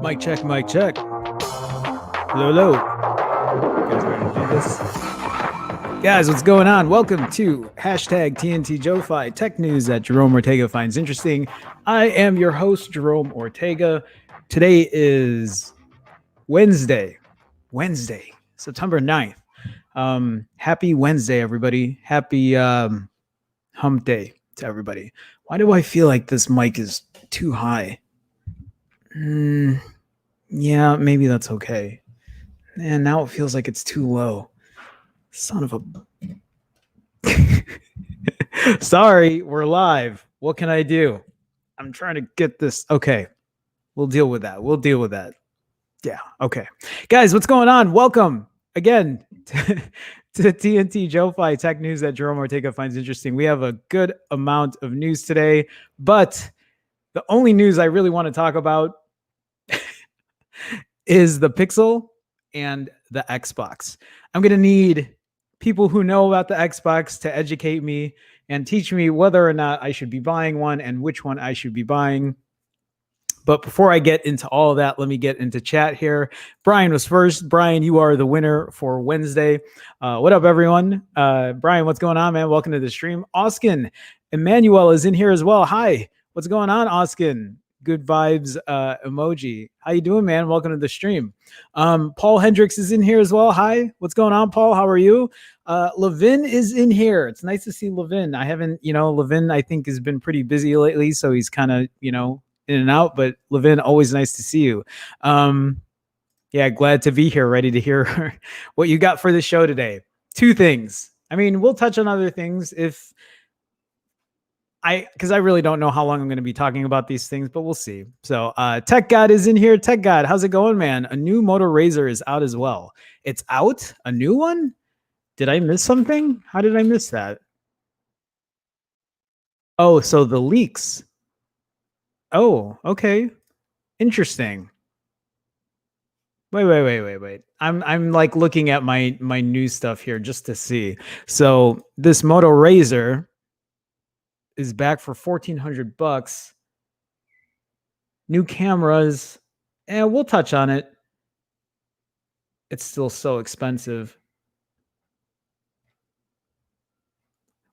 Mic check, mic check. Hello, hello. You guys ready to do this? Guys, what's going on? Welcome to hashtag TNT JoeFi Tech News that Jerome Ortega finds interesting. I am your host, Jerome Ortega. Today is Wednesday, September 9th. Happy Wednesday, everybody. Happy hump day to everybody. Why do I feel like this mic is too high? Yeah, maybe that's okay. And now it feels like it's too low. Son of a... Sorry, we're live. What can I do? I'm trying to get this. Okay, we'll deal with that. Yeah, okay. Guys, what's going on? Welcome again to TNT JoeFi Tech News that Jerome Ortega finds interesting. We have a good amount of news today, but the only news I really want to talk about is the Pixel and the Xbox. I'm going to need people who know about the Xbox to educate me and teach me whether or not I should be buying one and which one I should be buying. But before I get into all of that, let me get into chat here. Brian was first. Brian, you are the winner for Wednesday. What up, everyone? Brian, what's going on, man? Welcome to the stream. Oskin Emmanuel is in here as well. Hi, what's going on, Oskin? Good vibes emoji. How you doing, man? Welcome to the stream. Paul Hendricks is in here as well. Hi, what's going on, Paul? How are you? Levin is in here. It's nice to see Levin. I haven't, Levin, I think, has been pretty busy lately, so he's kind of, in and out. But Levin, always nice to see you. Yeah, glad to be here, ready to hear what you got for the show today. Two things. I mean, we'll touch on other things because I really don't know how long I'm going to be talking about these things, but we'll see. So Tech God is in here. Tech God, how's it going, man? A new Moto Razr is out as well. It's out? A new one? Did I miss something? How did I miss that? Oh, so the leaks. Oh, okay. Interesting. Wait. I'm like looking at my new stuff here just to see. So this Moto Razr is back for $1,400. New cameras, and we'll touch on it. It's still so expensive.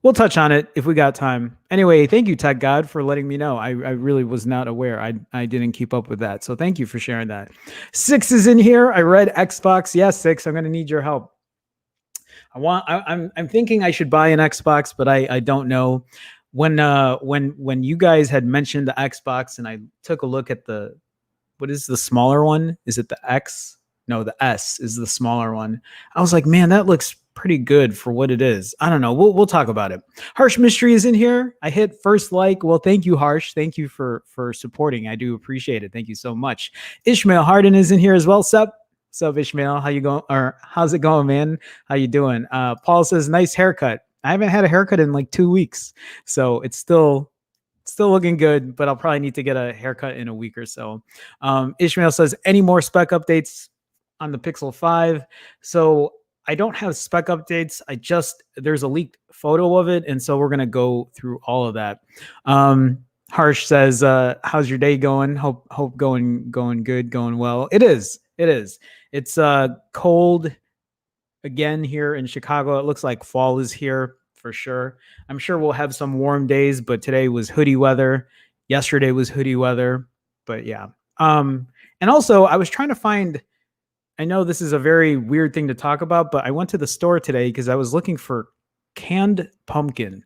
We'll touch on it if we got time. Anyway, thank you, Tech God, for letting me know. I really was not aware. I didn't keep up with that. So thank you for sharing that. Six is in here. I read Xbox. Yes, Six, I'm gonna need your help. I'm thinking I should buy an Xbox, but I don't know. When you guys had mentioned the Xbox and I took a look at what is the smaller one? Is it the X? No, the S is the smaller one. I was like, man, that looks pretty good for what it is. I don't know. We'll talk about it. Harsh Mystery is in here. I hit first like. Well, thank you, Harsh. Thank you for supporting. I do appreciate it. Thank you so much. Ishmael Harden is in here as well. Sup, Ishmael? How you going? Or how's it going, man? How you doing? Paul says, nice haircut. I haven't had a haircut in like 2 weeks, so it's still looking good, but I'll probably need to get a haircut in a week or so. Ishmael says, any more spec updates on the Pixel 5? So I don't have spec updates. There's a leaked photo of it, and so we're going to go through all of that. Harsh says, how's your day going? Hope going good, going well. It is. It's cold again here in Chicago. It looks like fall is here for sure. I'm sure we'll have some warm days, but today was hoodie weather. Yesterday was hoodie weather, but yeah. And also I was trying to find, I know this is a very weird thing to talk about, but I went to the store today because I was looking for canned pumpkin.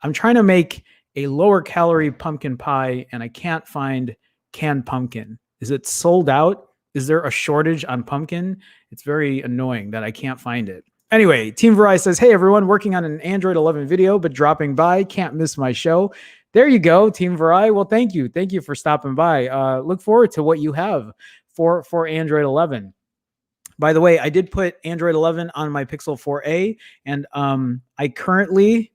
I'm trying to make a lower calorie pumpkin pie and I can't find canned pumpkin. Is it sold out? Is there a shortage on pumpkin? It's very annoying that I can't find it. Anyway, Team Verizon says, hey, everyone, working on an Android 11 video, but dropping by. Can't miss my show. There you go, Team Verizon. Well, thank you. Thank you for stopping by. Look forward to what you have for Android 11. By the way, I did put Android 11 on my Pixel 4a, and I currently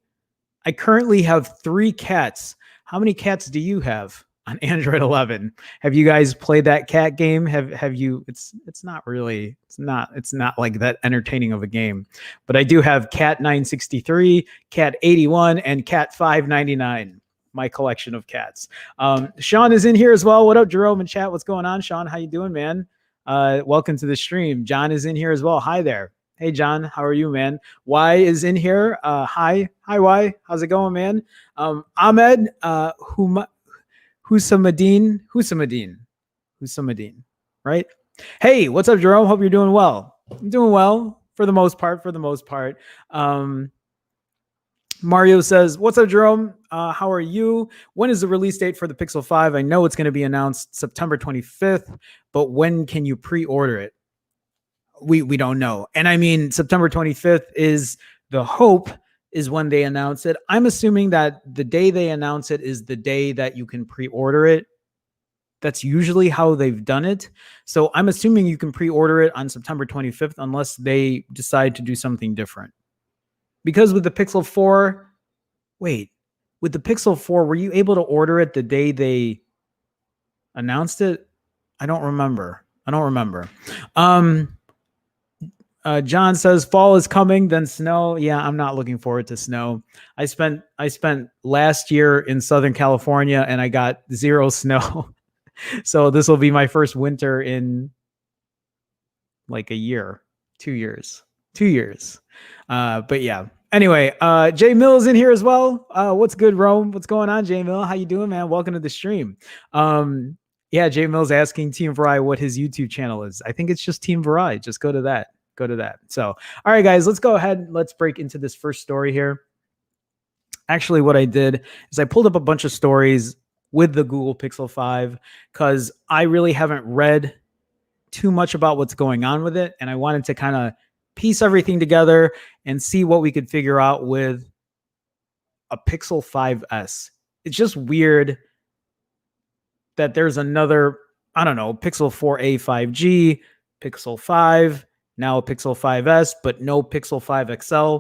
have 3 cats. How many cats do you have on Android 11? Have you guys played that cat game? Have you? It's not really. It's not like that entertaining of a game. But I do have Cat 963, Cat 81, and Cat 599. My collection of cats. Sean is in here as well. What up, Jerome and chat? What's going on, Sean? How you doing, man? Welcome to the stream. John is in here as well. Hi there. Hey, John, how are you, man? Y is in here. Hi, Y. How's it going, man? Ahmed, Husamadeen, right? Hey, what's up, Jerome? Hope you're doing well. I'm doing well for the most part. Mario says, what's up, Jerome? How are you? When is the release date for the Pixel 5? I know it's going to be announced September 25th, but when can you pre-order it? We don't know. And I mean, September 25th is the hope is when they announce it. I'm assuming that the day they announce it is the day that you can pre-order it. That's usually how they've done it. So I'm assuming you can pre-order it on September 25th unless they decide to do something different. Because with the Pixel 4, with the Pixel 4, were you able to order it the day they announced it? I don't remember. John says fall is coming, then snow. Yeah, I'm not looking forward to snow. I spent last year in Southern California and I got 0 snow. So this will be my first winter in like a year, 2 years. But yeah. Anyway, Jay Mills in here as well. What's good, Rome? What's going on, Jay Mill? How you doing, man? Welcome to the stream. Yeah, Jay Mills asking Team Verizon what his YouTube channel is. I think it's just Team Verizon. Just go to that. So, all right, guys, let's go ahead. Let's break into this first story here. Actually, what I did is I pulled up a bunch of stories with the Google Pixel 5 because I really haven't read too much about what's going on with it. And I wanted to kind of piece everything together and see what we could figure out with a Pixel 5S. It's just weird that there's another, I don't know, Pixel 4a 5G, Pixel 5, now a Pixel 5S, but no Pixel 5 XL.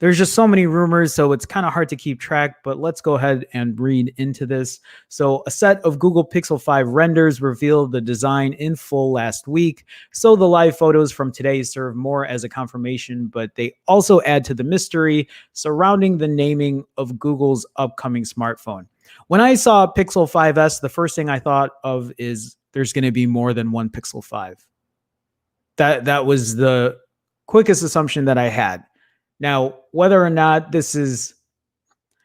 There's just so many rumors, so it's kind of hard to keep track, but let's go ahead and read into this. So, a set of Google Pixel 5 renders revealed the design in full last week. So, the live photos from today serve more as a confirmation, but they also add to the mystery surrounding the naming of Google's upcoming smartphone. When I saw Pixel 5S, the first thing I thought of is there's going to be more than one Pixel 5. That was the quickest assumption that I had. Now, whether or not this is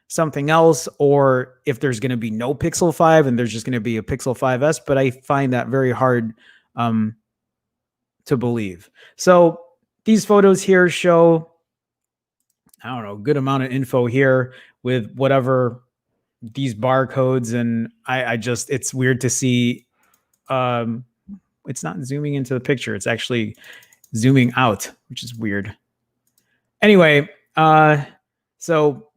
something else or if there's going to be no Pixel 5 and there's just going to be a Pixel 5S, but I find that very hard to believe. So these photos here show, I don't know, a good amount of info here with whatever these barcodes. And I just, it's weird to see, it's not zooming into the picture. It's actually zooming out, which is weird. Anyway, so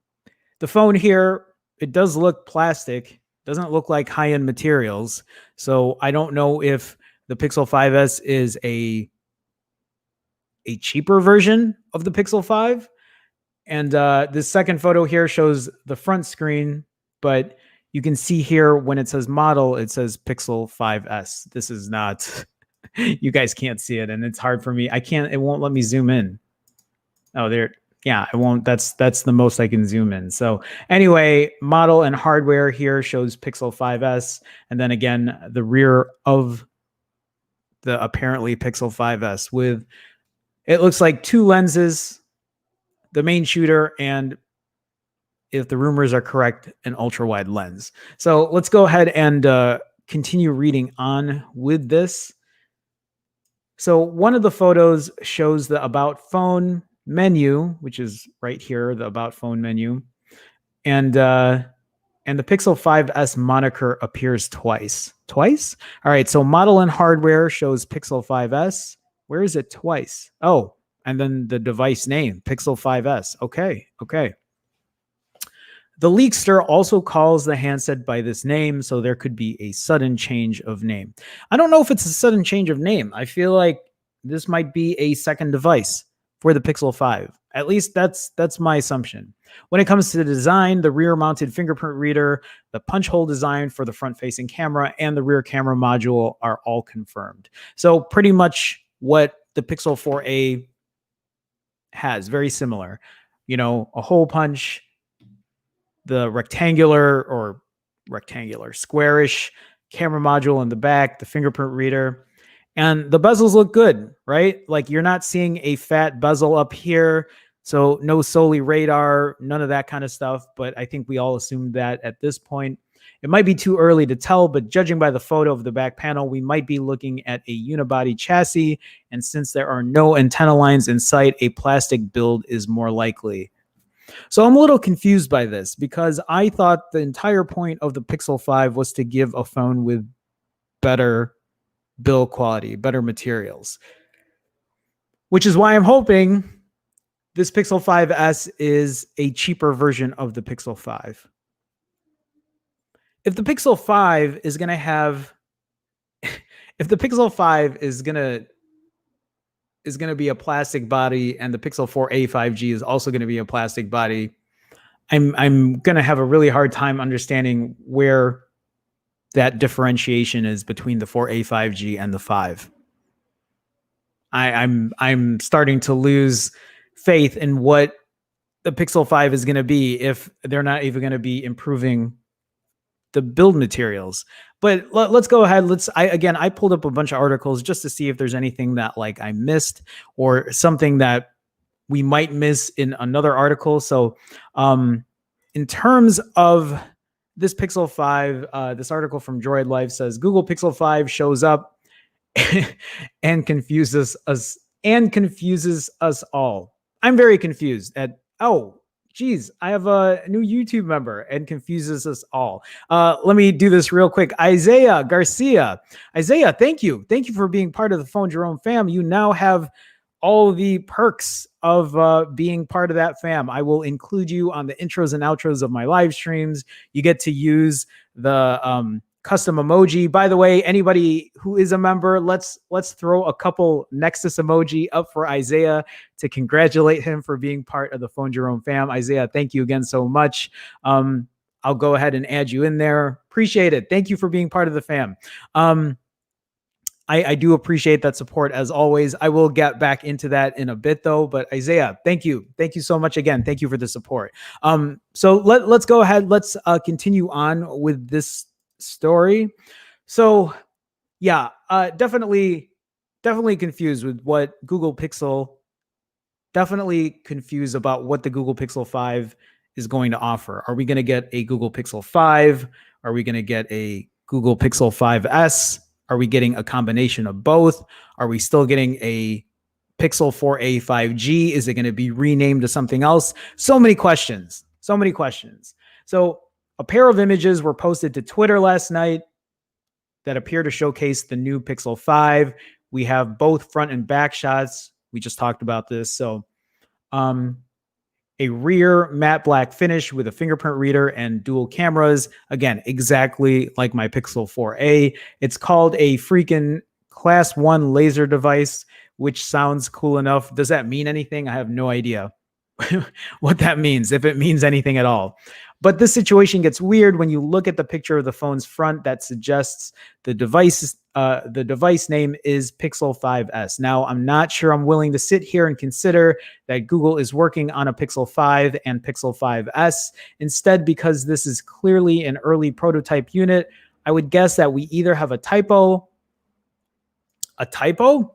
the phone here, it does look plastic. Doesn't look like high-end materials. So I don't know if the Pixel 5S is a cheaper version of the Pixel 5. And this second photo here shows the front screen, but you can see here when it says model, it says Pixel 5S. This is not, you guys can't see it, and it's hard for me. It won't let me zoom in. Oh, there. Yeah, I won't. That's the most I can zoom in. So anyway, model and hardware here shows Pixel 5S. And then again, the rear of the apparently Pixel 5S with, it looks like two lenses, the main shooter, and if the rumors are correct, an ultra wide lens. So let's go ahead and continue reading on with this. So one of the photos shows the About Phone menu, which is right here, the About Phone menu. And the Pixel 5S moniker appears twice. Twice? All right, so model and hardware shows Pixel 5S. Where is it twice? Oh, and then the device name, Pixel 5S. Okay. The leakster also calls the handset by this name, so there could be a sudden change of name. I don't know if it's a sudden change of name. I feel like this might be a second device for the Pixel 5. At least that's my assumption. When it comes to the design, the rear-mounted fingerprint reader, the punch hole design for the front-facing camera, and the rear camera module are all confirmed. So pretty much what the Pixel 4a has, very similar. You know, a hole punch, the squarish camera module in the back, the fingerprint reader, and the bezels look good, right? Like you're not seeing a fat bezel up here. So no Soli radar, none of that kind of stuff. But I think we all assumed that at this point. It might be too early to tell, but judging by the photo of the back panel, we might be looking at a unibody chassis. And since there are no antenna lines in sight, a plastic build is more likely. So I'm a little confused by this because I thought the entire point of the Pixel 5 was to give a phone with better build quality, better materials, which is why I'm hoping this Pixel 5S is a cheaper version of the Pixel 5. If the Pixel 5 is going to have, if the Pixel 5 is going to be a plastic body and the Pixel 4a 5G is also going to be a plastic body, I'm going to have a really hard time understanding where that differentiation is between the 4a 5G and the 5. I'm starting to lose faith in what the Pixel 5 is going to be if they're not even going to be improving the build materials. But let's go ahead. I pulled up a bunch of articles just to see if there's anything that like I missed or something that we might miss in another article. So in terms of this Pixel 5, this article from Droid Life says Google Pixel 5 shows up and confuses us all. I'm very confused at, oh, geez, I have a new YouTube member and confuses us all. Let me do this real quick. Isaiah Garcia. Isaiah, thank you. Thank you for being part of the Phone Jerome fam. You now have all the perks of being part of that fam. I will include you on the intros and outros of my live streams. You get to use the custom emoji. By the way, anybody who is a member, let's throw a couple Nexus emoji up for Isaiah to congratulate him for being part of the Phone Jerome fam. Isaiah, thank you again so much. I'll go ahead and add you in there. Appreciate it. Thank you for being part of the fam. I do appreciate that support as always. I will get back into that in a bit though, but Isaiah, thank you. Thank you so much again. Thank you for the support. So let's go ahead. Let's continue on with this story. So yeah, definitely confused with what Google Pixel, definitely confused about what the Google Pixel 5 is going to offer. Are we going to get a Google Pixel 5? Are we going to get a Google Pixel 5S? Are we getting a combination of both? Are we still getting a Pixel 4a 5G? Is it going to be renamed to something else? So many questions. So many questions. So a pair of images were posted to Twitter last night that appear to showcase the new Pixel 5. We have both front and back shots. We just talked about this. So a rear matte black finish with a fingerprint reader and dual cameras. Again, exactly like my Pixel 4a. It's called a freaking Class 1 laser device, which sounds cool enough. Does that mean anything? I have no idea what that means, if it means anything at all. But this situation gets weird when you look at the picture of the phone's front that suggests the device name is Pixel 5S. Now, I'm not sure I'm willing to sit here and consider that Google is working on a Pixel 5 and Pixel 5S. Instead, because this is clearly an early prototype unit, I would guess that we either have a typo. A typo?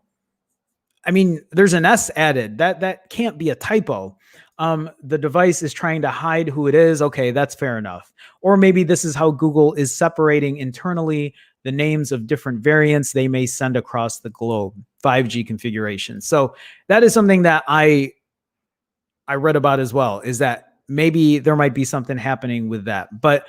I mean, there's an S added. That can't be a typo. The device is trying to hide who it is. Okay, that's fair enough. Or maybe this is how Google is separating internally the names of different variants they may send across the globe, 5G configuration. So that is something that I read about as well, is that maybe there might be something happening with that. But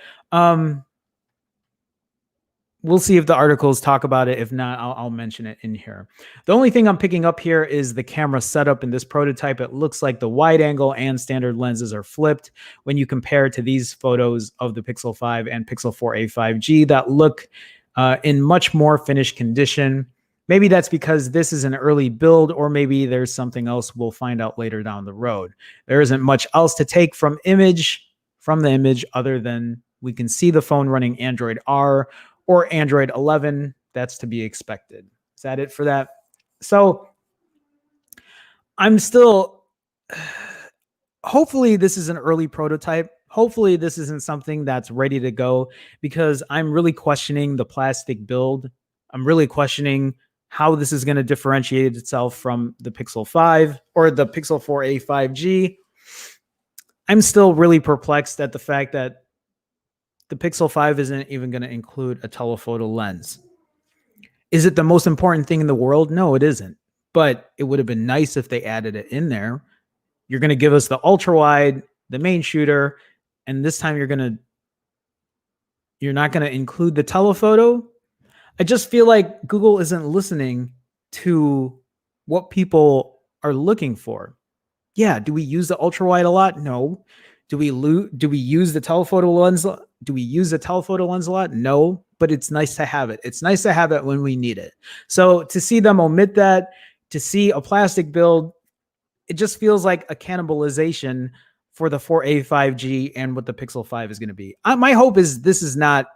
we'll see if the articles talk about it. If not, I'll mention it in here. The only thing I'm picking up here is the camera setup in this prototype. It looks like the wide angle and standard lenses are flipped when you compare to these photos of the Pixel 5 and Pixel 4a 5G that look in much more finished condition. Maybe that's because this is an early build, or maybe there's something else we'll find out later down the road. There isn't much else to take from the image other than we can see the phone running Android R or Android 11. That's to be expected. Is that it for that? So I'm still, hopefully this is an early prototype. Hopefully this isn't something that's ready to go, because I'm really questioning the plastic build. I'm really questioning how this is going to differentiate itself from the Pixel 5 or the Pixel 4a 5G. I'm still really perplexed at the fact that the Pixel 5 isn't even going to include a telephoto lens. Is it the most important thing in the world? No, it isn't. But it would have been nice if they added it in there. You're going to give us the ultra wide, the main shooter, and this time you're not going to include the telephoto. I just feel like Google isn't listening to what people are looking for. Yeah, do we use the ultra wide a lot? No. Do we use the telephoto lens? Do we use the telephoto lens a lot? No, but it's nice to have it. It's nice to have it when we need it. So to see them omit that, to see a plastic build, it just feels like a cannibalization for the 4a 5G and what the Pixel 5 is going to be. My hope is this is not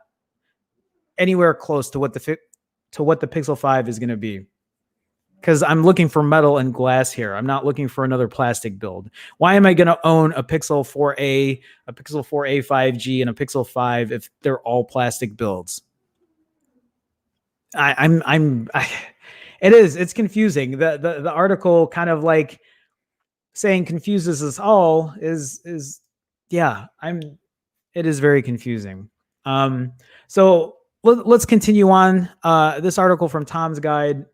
anywhere close to what the Pixel 5 is going to be, because I'm looking for metal and glass here. I'm not looking for another plastic build. Why am I going to own a Pixel 4a, a Pixel 4a 5G, and a Pixel 5 if they're all plastic builds? It's confusing. The article kind of like saying confuses us all is yeah, it is very confusing. So let's continue on. This article from Tom's Guide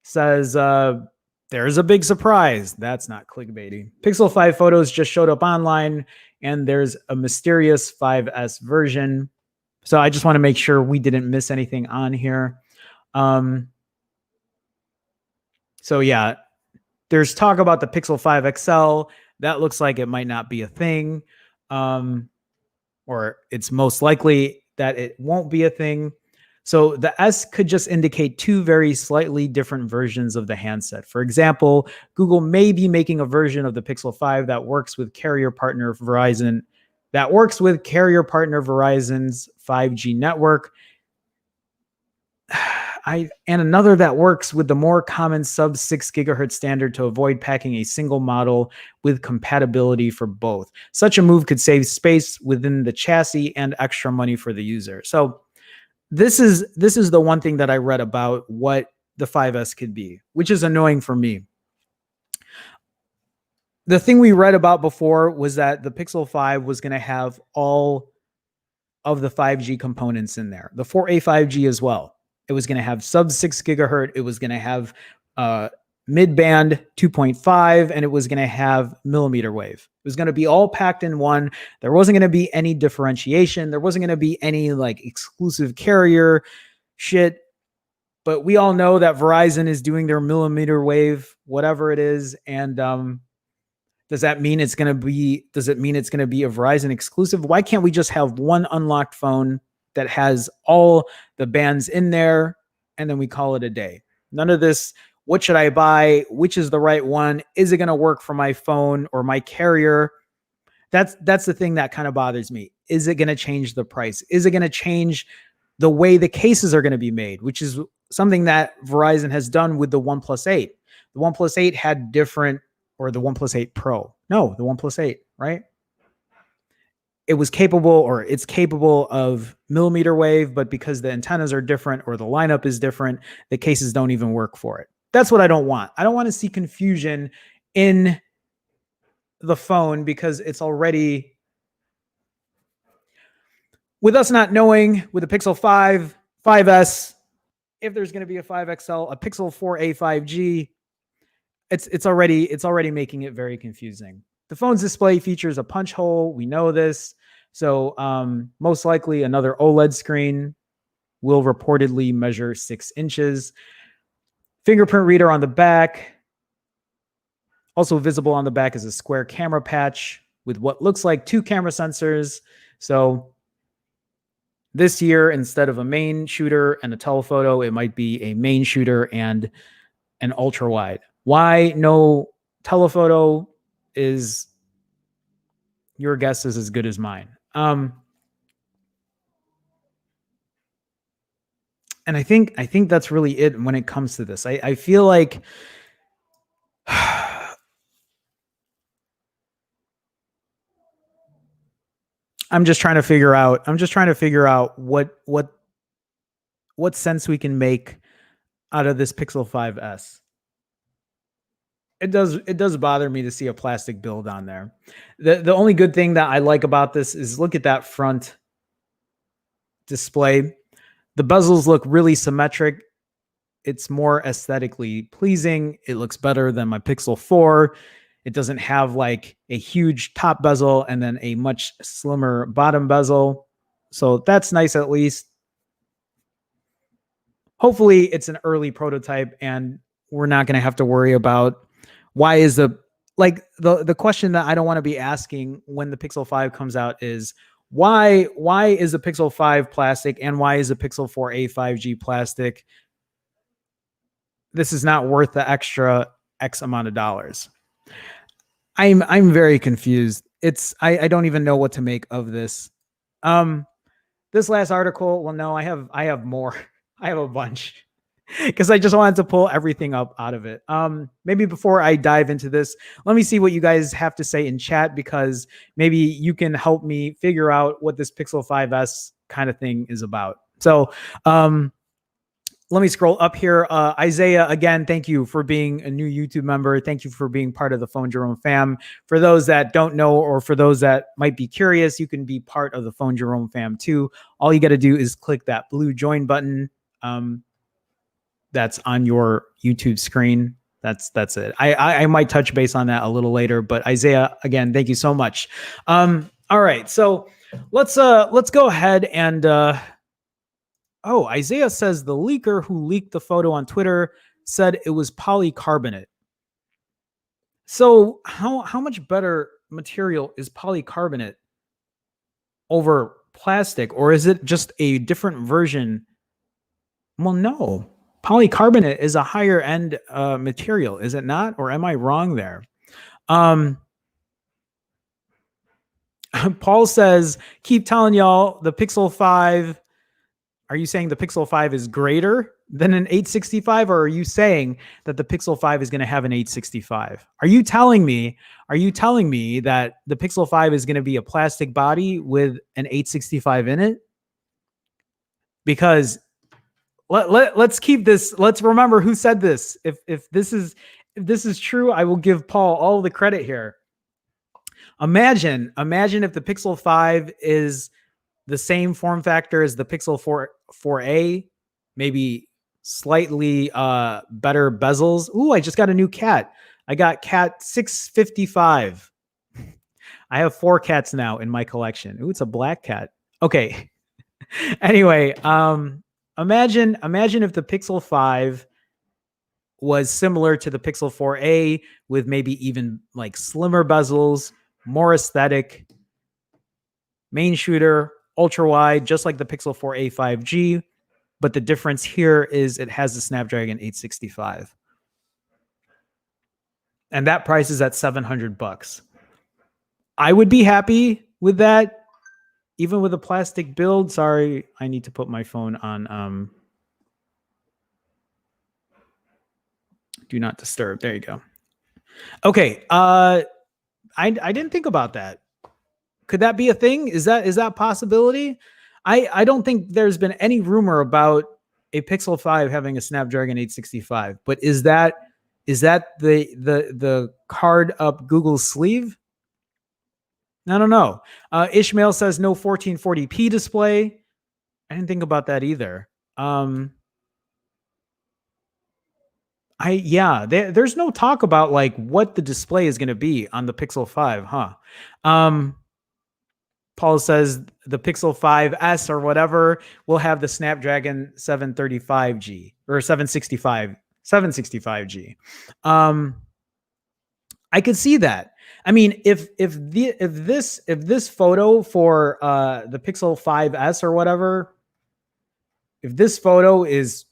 says there's a big surprise. That's not clickbaity. Pixel 5 photos just showed up online, and there's a mysterious 5S version. So I just want to make sure we didn't miss anything on here. So yeah, there's talk about the Pixel 5 XL. That looks like it might not be a thing, or it's most likely that it won't be a thing. So the S could just indicate two very slightly different versions of the handset. For example, Google may be making a version of the Pixel 5 that works with carrier partner Verizon's 5G network. And another that works with the more common sub 6 gigahertz standard to avoid packing a single model with compatibility for both. Such a move could save space within the chassis and extra money for the user. So this is the one thing that I read about what the 5S could be, which is annoying for me. The thing we read about before was that the Pixel 5 was going to have all of the 5G components in there, the 4A 5G as well. It was going to have sub 6 gigahertz. It was going to have mid-band 2.5, and it was going to have millimeter wave. It was going to be all packed in one. There wasn't going to be any differentiation. There wasn't going to be any like exclusive carrier shit. But we all know that Verizon is doing their millimeter wave, whatever it is. And does it mean it's going to be a Verizon exclusive? Why can't we just have one unlocked phone that has all the bands in there and then we call it a day? None of this, what should I buy? Which is the right one? Is it going to work for my phone or my carrier? That's the thing that kind of bothers me. Is it going to change the price? Is it going to change the way the cases are going to be made, which is something that Verizon has done with the OnePlus 8. The OnePlus 8 had different, or the OnePlus 8 Pro. No, the OnePlus 8, right? It was capable, or it's capable of millimeter wave, but because the antennas are different or the lineup is different, the cases don't even work for it. That's what I don't want. I don't want to see confusion in the phone because it's already, with us not knowing with the Pixel 5, 5S, if there's going to be a 5XL, a Pixel 4a 5G, it's already making it very confusing. The phone's display features a punch hole. We know this. So most likely another OLED screen will reportedly measure 6 inches. Fingerprint reader on the back. Also visible on the back is a square camera patch with what looks like 2 camera sensors. So this year, instead of a main shooter and a telephoto, it might be a main shooter and an ultra wide. Why no telephoto is your guess is as good as mine. And I think that's really it when it comes to this. I feel like I'm just trying to figure out what sense we can make out of this Pixel 5S. It does bother me to see a plastic build on there. The only good thing that I like about this is look at that front display. The bezels look really symmetric. It's more aesthetically pleasing. It looks better than my Pixel 4. It doesn't have like a huge top bezel and then a much slimmer bottom bezel. So that's nice at least. Hopefully it's an early prototype and we're not going to have to worry about why is the question that I don't want to be asking when the Pixel 5 comes out is why is the Pixel 5 plastic and why is the Pixel 4a 5G plastic? This is not worth the extra X amount of dollars. I'm very confused. I don't even know what to make of this. This last article, well, no, I have more. I have a bunch because I just wanted to pull everything up out of it. Maybe before I dive into this, let me see what you guys have to say in chat because maybe you can help me figure out what this Pixel 5S kind of thing is about. So, let me scroll up here. Isaiah, again, thank you for being a new YouTube member. Thank you for being part of the Phone Jerome fam. For those that don't know, or for those that might be curious, you can be part of the Phone Jerome fam too. All you got to do is click that blue join button. That's on your YouTube screen. That's it. I might touch base on that a little later, but Isaiah, again, thank you so much. All right, so let's go ahead and oh, Isaiah says the leaker who leaked the photo on Twitter said it was polycarbonate. So how much better material is polycarbonate over plastic, or is it just a different version Well, no. Polycarbonate is a higher end material, is it not? Or am I wrong there? Um, Paul says, keep telling y'all the Pixel 5. Are you saying the Pixel 5 is greater than an 865? Or are you saying that the Pixel 5 is going to have an 865? Are you telling me that the Pixel 5 is going to be a plastic body with an 865 in it? Because let's keep this. Let's remember who said this. If this is true, I will give Paul all the credit here. Imagine if the Pixel 5 is the same form factor as the Pixel 4a, maybe slightly better bezels. Ooh, I just got a new cat. I got cat 655. I have 4 cats now in my collection. Ooh, it's a black cat. Okay. Anyway, imagine if the Pixel 5 was similar to the Pixel 4a with maybe even like slimmer bezels, more aesthetic, main shooter, ultra wide, just like the Pixel 4a 5G. But the difference here is it has the Snapdragon 865. And that price is at $700. I would be happy with that, even with a plastic build. Sorry, I need to put my phone on do not disturb. There you go. Okay. I didn't think about that. Could that be a thing? Is that a possibility? I don't think there's been any rumor about a Pixel 5 having a Snapdragon 865, but is that the card up Google's sleeve? I don't know. Ishmael says no 1440p display. I didn't think about that either. There's no talk about like what the display is going to be on the Pixel 5, huh? Paul says the Pixel 5S or whatever will have the Snapdragon 735G or 765G. I could see that. I mean, if this photo for the Pixel 5S or whatever, if this photo is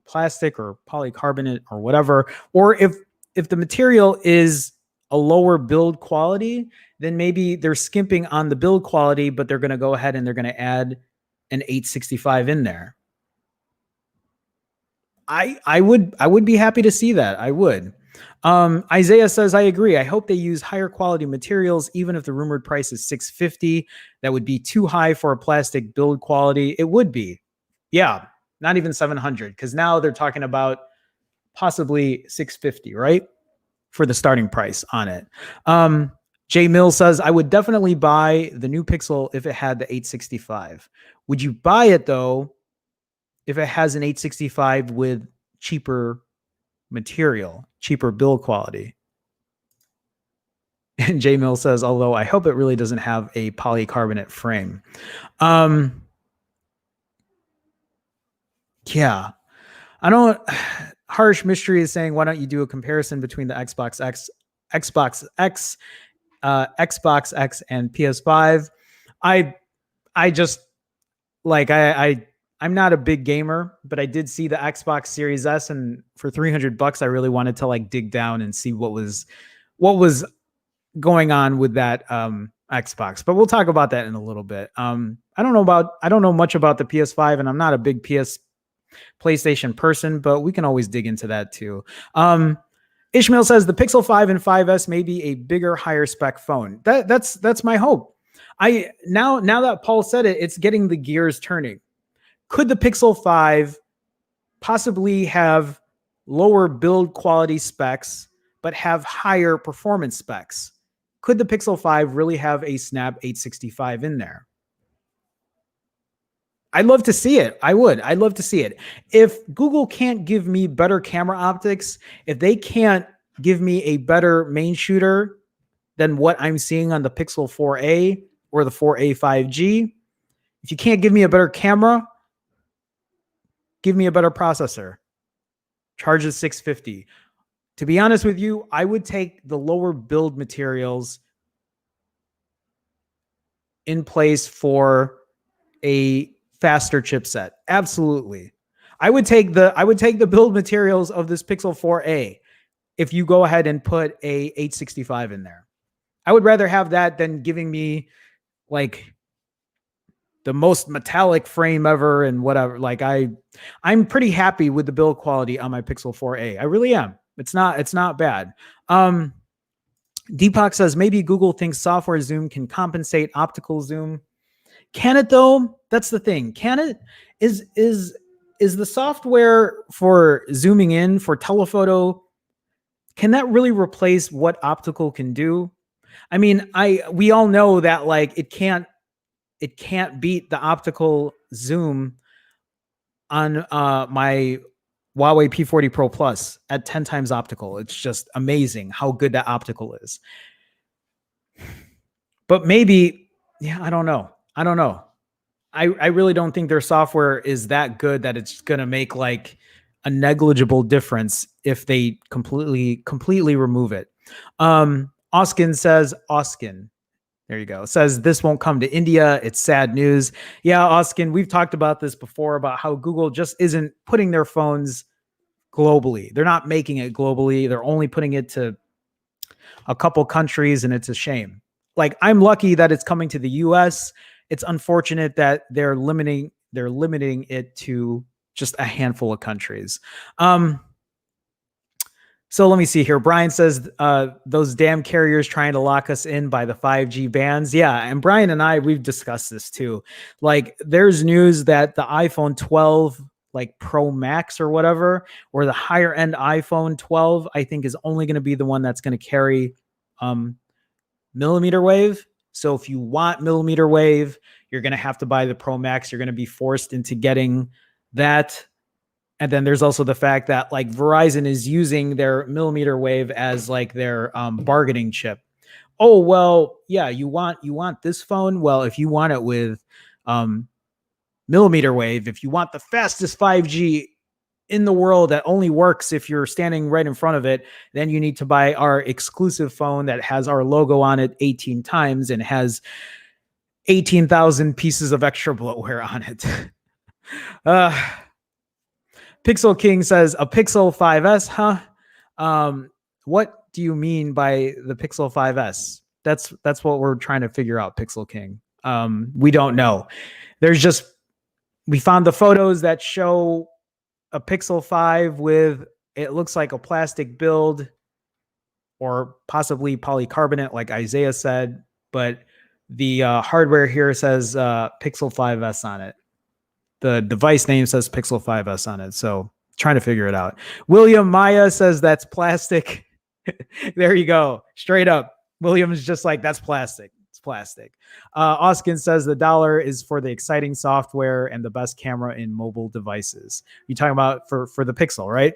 plastic or polycarbonate or whatever, or if the material is a lower build quality, then maybe they're skimping on the build quality, but they're going to go ahead and they're going to add an 865 in there. I would be happy to see that. I would. Isaiah says, I agree. I hope they use higher quality materials, even if the rumored price is $650. That would be too high for a plastic build quality. It would be. Yeah, not even $700, because now they're talking about possibly $650, right? For the starting price on it. Jay Mills says, I would definitely buy the new Pixel if it had the 865. Would you buy it though if it has an 865 with cheaper material, cheaper build quality? And Jay Mills says, although I hope it really doesn't have a polycarbonate frame. Yeah. I don't. Harsh Mystery is saying, why don't you do a comparison between the Xbox X, Xbox X, Xbox X, and PS5? I just like I'm not a big gamer, but I did see the Xbox Series S, and for $300, I really wanted to like dig down and see what was going on with that Xbox. But we'll talk about that in a little bit. I don't know much about the PS5, and I'm not a big PlayStation person, but we can always dig into that too. Ishmael says the Pixel 5 and 5S may be a bigger, higher spec phone. That's my hope. Now that Paul said it, it's getting the gears turning. Could the Pixel 5 possibly have lower build quality specs, but have higher performance specs? Could the Pixel 5 really have a Snap 865 in there? I'd love to see it. I would. I'd love to see it. If Google can't give me better camera optics, if they can't give me a better main shooter than what I'm seeing on the Pixel 4a or the 4a 5G, if you can't give me a better camera, give me a better processor. Charges $650. To be honest with you, I would take the lower build materials in place for a faster chipset. Absolutely. I would take the build materials of this Pixel 4a if you go ahead and put a 865 in there. I would rather have that than giving me like the most metallic frame ever and whatever. Like I'm pretty happy with the build quality on my Pixel 4a. I really am. It's not bad. Deepak says maybe Google thinks software zoom can compensate optical zoom. Can it though? That's the thing. Can it? Is the software for zooming in for telephoto, can that really replace what optical can do? I mean, we all know that like it can't beat the optical zoom on my Huawei P40 Pro Plus at 10 times optical. It's just amazing how good that optical is. But maybe, yeah, I don't know. I really don't think their software is that good that it's going to make like a negligible difference if they completely remove it. Oskin says, there you go. Says this won't come to India. It's sad news. Yeah, Oskin, we've talked about this before about how Google just isn't putting their phones globally. They're not making it globally. They're only putting it to a couple countries, and it's a shame. Like, I'm lucky that it's coming to the US. It's unfortunate that they're limiting it to just a handful of countries. So let me see here. Brian says those damn carriers trying to lock us in by the 5G bands. Yeah, and Brian and I, we've discussed this too. Like, there's news that the iPhone 12, like Pro Max or whatever, or the higher end iPhone 12, I think is only going to be the one that's going to carry millimeter wave. So if you want millimeter wave, you're going to have to buy the Pro Max. You're going to be forced into getting that. And then there's also the fact that like Verizon is using their millimeter wave as like their bargaining chip. Oh, well, yeah, you want this phone? Well, if you want it with millimeter wave, if you want the fastest 5G in the world that only works if you're standing right in front of it, then you need to buy our exclusive phone that has our logo on it 18 times and has 18,000 pieces of extra bloatware on it. Pixel King says a Pixel 5S, huh? What do you mean by the Pixel 5S? That's what we're trying to figure out, Pixel King. We don't know. We found the photos that show a Pixel 5 with, it looks like a plastic build or possibly polycarbonate, like Isaiah said, but the hardware here says Pixel 5S on it. The device name says Pixel 5S on it. So trying to figure it out. William Maya says that's plastic. There you go. Straight up. William's just like, that's plastic. It's plastic. Oskin says the $1 is for the exciting software and the best camera in mobile devices. You're talking about for the Pixel, right?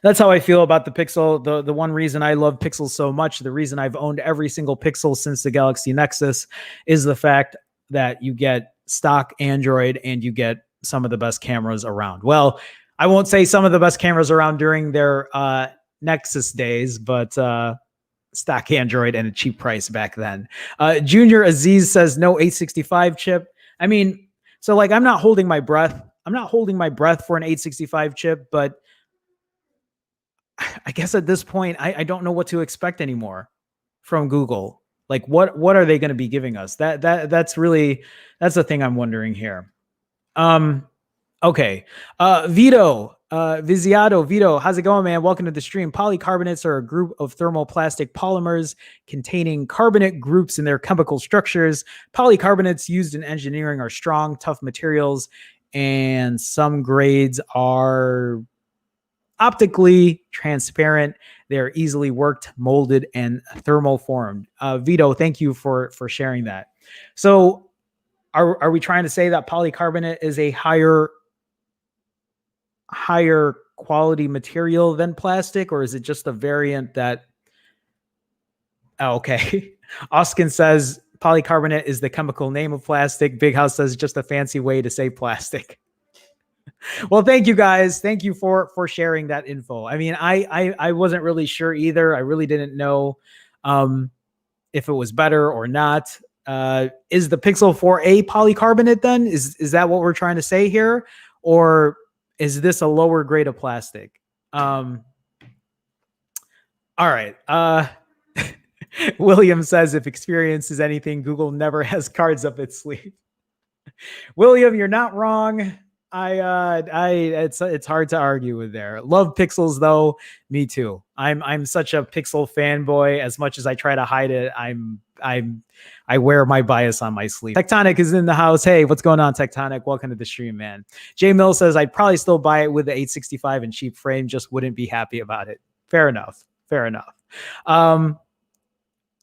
That's how I feel about the Pixel. The one reason I love Pixels so much, the reason I've owned every single Pixel since the Galaxy Nexus, is the fact that you get stock Android and you get some of the best cameras around. Well, I won't say some of the best cameras around during their Nexus days, but stock Android and a cheap price back then. Junior Aziz says no 865 chip. I mean, so like, I'm not holding my breath. I'm not holding my breath for an 865 chip, but I guess at this point, I don't know what to expect anymore from Google. Like, what are they going to be giving us? That's the thing I'm wondering here. Okay. Vito, Vito, how's it going, man? Welcome to the stream. Polycarbonates are a group of thermoplastic polymers containing carbonate groups in their chemical structures. Polycarbonates used in engineering are strong, tough materials, and some grades are optically transparent. They're easily worked, molded, and thermoformed. Vito, thank you for sharing that. So are we trying to say that polycarbonate is a higher quality material than plastic, or is it just a variant that... Oh, okay. Oskin says polycarbonate is the chemical name of plastic. Big House says just a fancy way to say plastic. Well, thank you guys. Thank you for sharing that info. I mean, I wasn't really sure either. I really didn't know if it was better or not. Is the Pixel 4a polycarbonate then? Is that what we're trying to say here? Or Is this a lower grade of plastic? All right. William says, if experience is anything, Google never has cards up its sleeve. William, you're not wrong. It's hard to argue with there. Love pixels though. Me too. I'm such a pixel fanboy. As much as I try to hide it, I wear my bias on my sleeve. Tectonic is in the house. Hey, what's going on, Tectonic? Welcome to the stream, man. Jay Mill says, I'd probably still buy it with the 865 and cheap frame, just wouldn't be happy about it. Fair enough.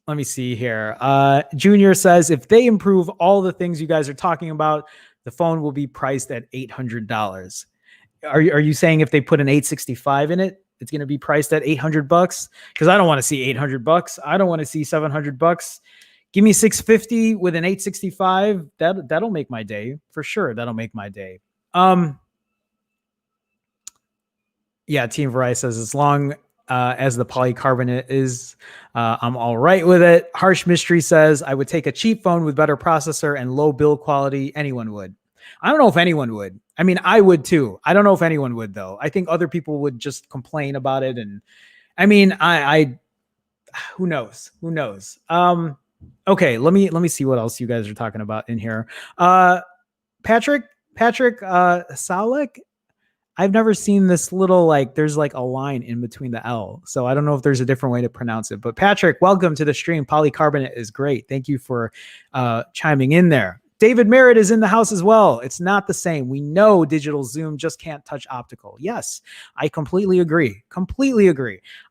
Let me see here. Junior says, if they improve all the things you guys are talking about, the phone will be priced at $800. Are you saying if they put an 865 in it, it's going to be priced at $800? Because I don't want to see $800. I don't want to see $700. Give me 650 with an 865. That'll make my day for sure. That'll make my day. Yeah, Team Verizon says as long as the polycarbonate is, I'm all right with it. Harsh Mystery says, I would take a cheap phone with better processor and low build quality. Anyone would. I don't know if anyone would. I mean, I would too. I don't know if anyone would though. I think other people would just complain about it. And I mean, who knows? Okay, let me see what else you guys are talking about in here. Patrick Salek. I've never seen this little, like, there's like a line in between the L. So I don't know if there's a different way to pronounce it. But Patrick, welcome to the stream. Polycarbonate is great. Thank you for chiming in there. David Merritt is in the house as well. It's not the same. We know digital zoom just can't touch optical. Yes, I completely agree.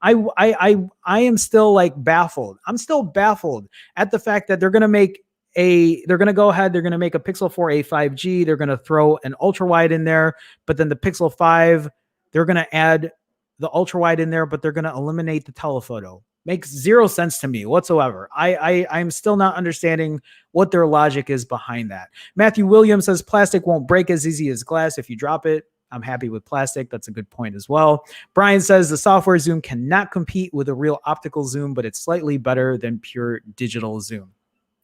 I am still like baffled. I'm still baffled at the fact that they're going to make they're going to go ahead. They're going to make a Pixel 4a 5G. They're going to throw an ultra wide in there, but then the Pixel 5, they're going to add the ultra wide in there, but they're going to eliminate the telephoto. Makes zero sense to me whatsoever. I'm still not understanding what their logic is behind that. Matthew Williams says plastic won't break as easy as glass if you drop it. I'm happy with plastic. That's a good point as well. Brian says the software zoom cannot compete with a real optical zoom, but it's slightly better than pure digital zoom.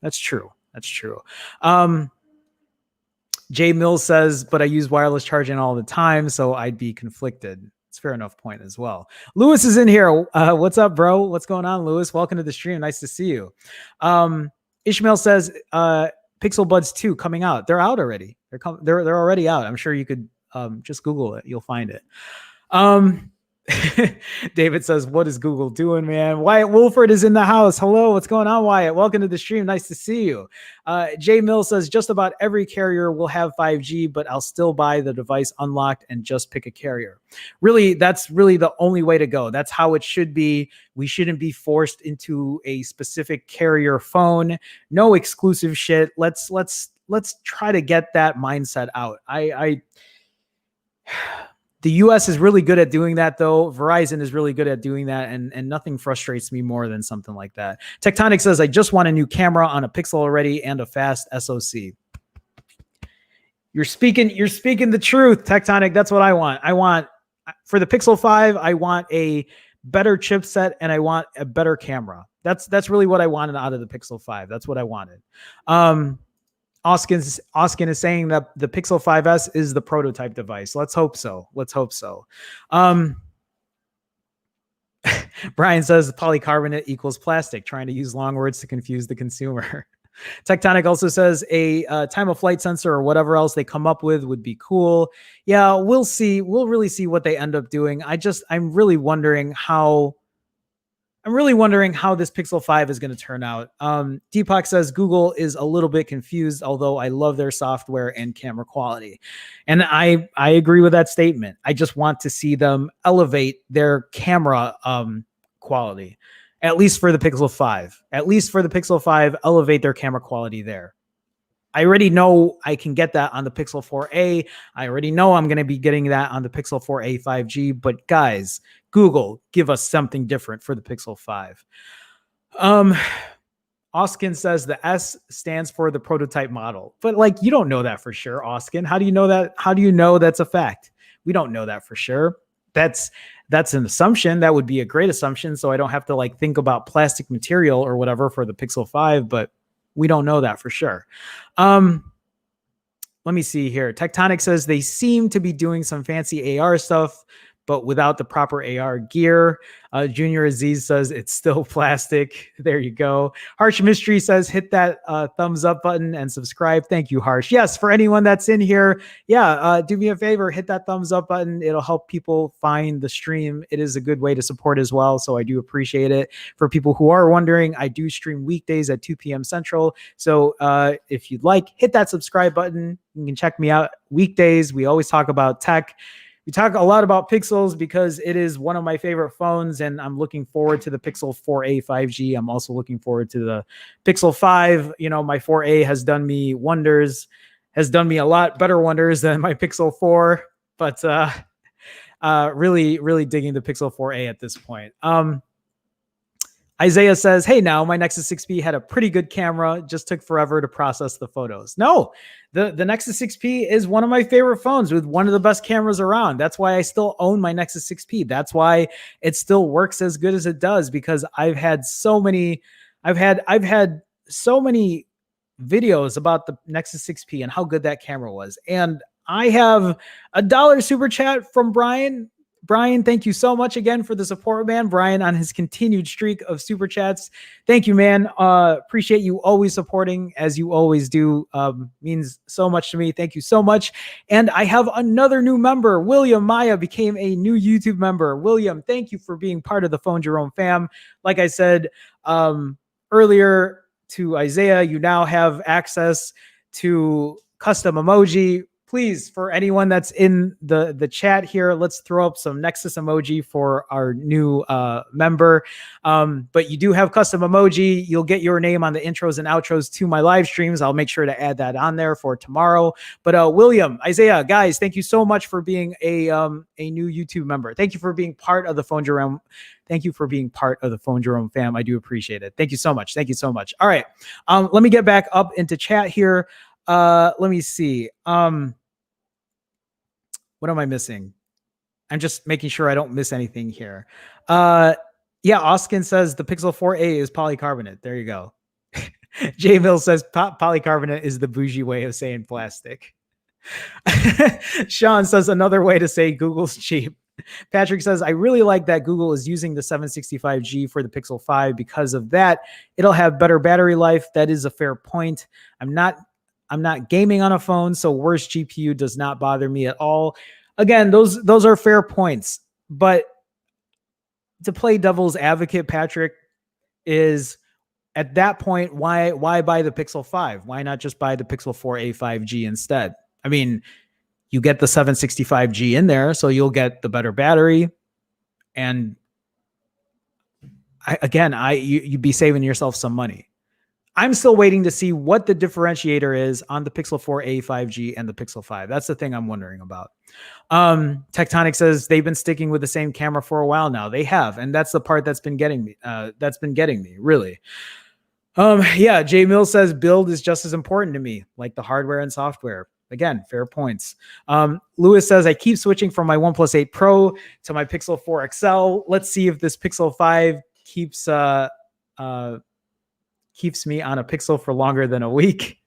That's true. Jay Mills says, but I use wireless charging all the time, so I'd be conflicted. It's a fair enough point as well. Lewis is in here. What's up, bro? What's going on, Lewis? Welcome to the stream. Nice to see you. Ishmael says, Pixel Buds 2 coming out. They're out already. They're already out. I'm sure you could just Google it. You'll find it. David says, what is Google doing, man? Wyatt Wolford is in the house. Hello, what's going on, Wyatt? Welcome to the stream. Nice to see you. Jay Mill says, just about every carrier will have 5G, but I'll still buy the device unlocked and just pick a carrier. Really, that's really the only way to go. That's how it should be. We shouldn't be forced into a specific carrier phone. No exclusive shit. Let's try to get that mindset out. The US is really good at doing that, though. Verizon is really good at doing that, and nothing frustrates me more than something like that. Tectonic says, I just want a new camera on a Pixel already and a fast SoC. You're speaking the truth, Tectonic. That's what I want. I want, for the Pixel 5, I want a better chipset and I want a better camera. That's really what I wanted out of the Pixel 5. That's what I wanted. Oskin is saying that the Pixel 5S is the prototype device. Let's hope so. Brian says polycarbonate equals plastic, trying to use long words to confuse the consumer. Tectonic also says a time of flight sensor or whatever else they come up with would be cool. Yeah, we'll see. We'll really see what they end up doing. I'm really wondering how this Pixel 5 is going to turn out. Deepak says Google is a little bit confused, although I love their software and camera quality. And I agree with that statement. I just want to see them elevate their camera quality, at least for the Pixel 5. At least for the Pixel 5, elevate their camera quality there. I already know I can get that on the Pixel 4a. I already know I'm going to be getting that on the Pixel 4a 5G. But guys, Google, give us something different for the Pixel 5. Oskin says the S stands for the prototype model. But like, you don't know that for sure, Oskin. How do you know that? How do you know that's a fact? We don't know that for sure. That's an assumption. That would be a great assumption. So I don't have to like think about plastic material or whatever for the Pixel 5, but we don't know that for sure. let me see here. Tectonic says they seem to be doing some fancy AR stuff, but without the proper AR gear. Junior Aziz says it's still plastic. There you go. Harsh Mystery says hit that thumbs up button and subscribe. Thank you, Harsh. Yes, for anyone that's in here, do me a favor, hit that thumbs up button. It'll help people find the stream. It is a good way to support as well, so I do appreciate it. For people who are wondering, I do stream weekdays at 2 p.m. Central, so if you'd like, hit that subscribe button. You can check me out weekdays. We always talk about tech. We talk a lot about Pixels because it is one of my favorite phones, and I'm looking forward to the Pixel 4a 5G. I'm also looking forward to the Pixel 5. You know, my 4a has done me wonders, has done me a lot better wonders than my Pixel 4, but really, really digging the Pixel 4a at this point. Isaiah says, hey, now my Nexus 6P had a pretty good camera, just took forever to process the photos. No, the Nexus 6P is one of my favorite phones with one of the best cameras around. That's why I still own my Nexus 6P. That's why it still works as good as it does, because I've had so many videos about the Nexus 6P and how good that camera was. And I have $1 super chat from Brian. Brian, thank you so much again for the support, man. Brian on his continued streak of super chats. Thank you, man. Appreciate you always supporting as you always do. Means so much to me. Thank you so much. And I have another new member. William Maya became a new YouTube member. William, thank you for being part of the Phone Jerome fam. Like I said earlier to Isaiah, you now have access to custom emoji. Please, for anyone that's in the chat here, let's throw up some Nexus emoji for our new member. But you do have custom emoji. You'll get your name on the intros and outros to my live streams. I'll make sure to add that on there for tomorrow. But William, Isaiah, guys, thank you so much for being a new YouTube member. Thank you for being part of the Phone Jerome. Thank you for being part of the Phone Jerome fam. I do appreciate it. Thank you so much. Thank you so much. All right. Let me get back up into chat here. Let me see. What am I missing? I'm just making sure I don't miss anything here. Yeah, Oskin says the Pixel 4a is polycarbonate. There you go. J Mill says polycarbonate is the bougie way of saying plastic. Sean says another way to say Google's cheap. Patrick says, I really like that Google is using the 765G for the Pixel 5 because of that. It'll have better battery life. That is a fair point. I'm not gaming on a phone, so worse GPU does not bother me at all. Again, those are fair points. But to play devil's advocate, Patrick, is at that point, why buy the Pixel 5? Why not just buy the Pixel 4a 5G instead? I mean, you get the 765G in there, so you'll get the better battery. And you'd be saving yourself some money. I'm still waiting to see what the differentiator is on the Pixel 4a 5G and the Pixel 5. That's the thing I'm wondering about. Tectonic says they've been sticking with the same camera for a while now. They have, and that's the part that's been getting me. Really. Yeah, Jay Mills says build is just as important to me, like the hardware and software. Again, fair points. Lewis says, I keep switching from my OnePlus 8 Pro to my Pixel 4 XL. Let's see if this Pixel 5 keeps me on a Pixel for longer than a week.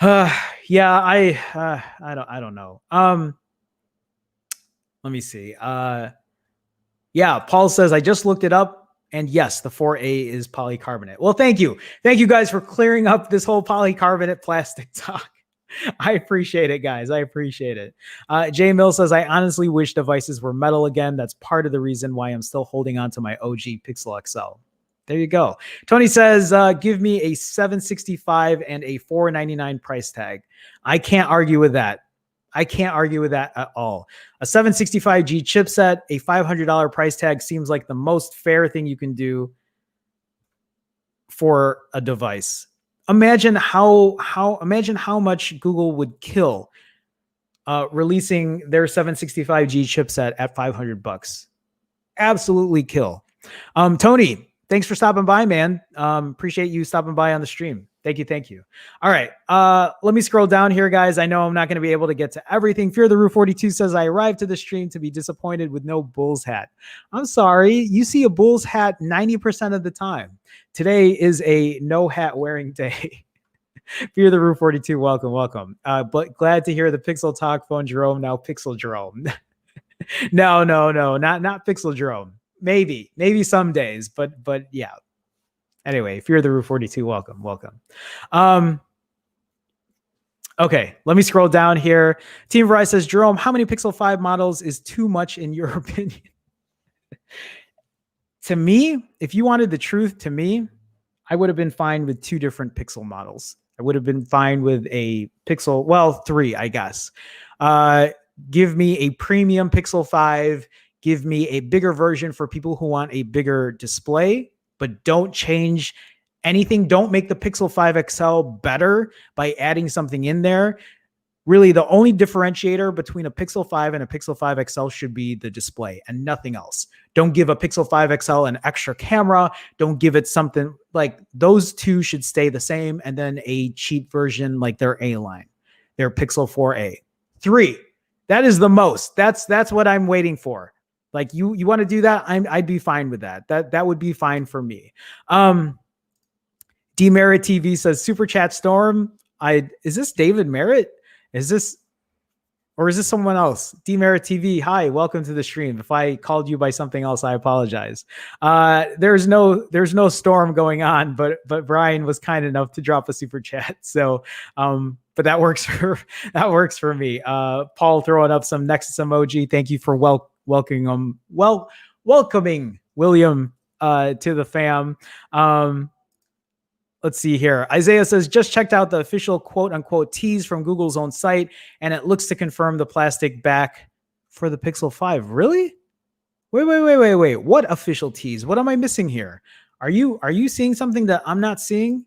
Yeah, I don't know. Let me see. Yeah, Paul says, I just looked it up. And yes, the 4A is polycarbonate. Well, thank you. Thank you guys for clearing up this whole polycarbonate plastic talk. I appreciate it, guys. I appreciate it. Jay Mill says, I honestly wish devices were metal again. That's part of the reason why I'm still holding on to my OG Pixel XL. There you go. Tony says, give me a 765 and a 499 price tag. I can't argue with that. I can't argue with that at all. A 765G chipset, a $500 price tag seems like the most fair thing you can do for a device. Imagine how much Google would kill releasing their 765G chipset at $500. Absolutely kill. Tony, thanks for stopping by, man. Appreciate you stopping by on the stream. Thank you. Thank you. All right. Let me scroll down here, guys. I know I'm not going to be able to get to everything. Fear the Roof 42 says, I arrived to the stream to be disappointed with no Bulls hat. I'm sorry. You see a Bulls hat 90% of the time. Today is a no hat wearing day. Fear the Roof 42, welcome. But glad to hear the Pixel Talk phone Jerome, now Pixel Jerome. No, not Pixel Jerome. Maybe some days, but yeah. Anyway, Fear the Roof 42, welcome. Okay, let me scroll down here. Team Verizon says, Jerome, how many Pixel 5 models is too much in your opinion? To me, if you wanted the truth, to me, I would have been fine with 2 different Pixel models. I would have been fine with a Pixel, well, 3, I guess. Give me a premium Pixel 5. Give me a bigger version for people who want a bigger display, but don't change anything. Don't make the Pixel 5 XL better by adding something in there. Really, the only differentiator between a Pixel 5 and a Pixel 5 XL should be the display and nothing else. Don't give a Pixel 5 XL an extra camera. Don't give it something like those 2 should stay the same. And then a cheap version like their A line, their Pixel 4a. 3, that is the most. That's what I'm waiting for. Like you want to do that? I'd be fine with that. That would be fine for me. D Merritt TV says, Super Chat Storm. Is this David Merritt? Is this someone else? D Merritt TV. Hi, welcome to the stream. If I called you by something else, I apologize. There's no storm going on, but Brian was kind enough to drop a super chat. So, but that works for me. Paul throwing up some Nexus emoji. Thank you for welcoming William to the fam. Let's see here. Isaiah says, just checked out the official quote unquote tease from Google's own site, and it looks to confirm the plastic back for the Pixel 5. Really? Wait. What official tease? What am I missing here? Are you seeing something that I'm not seeing?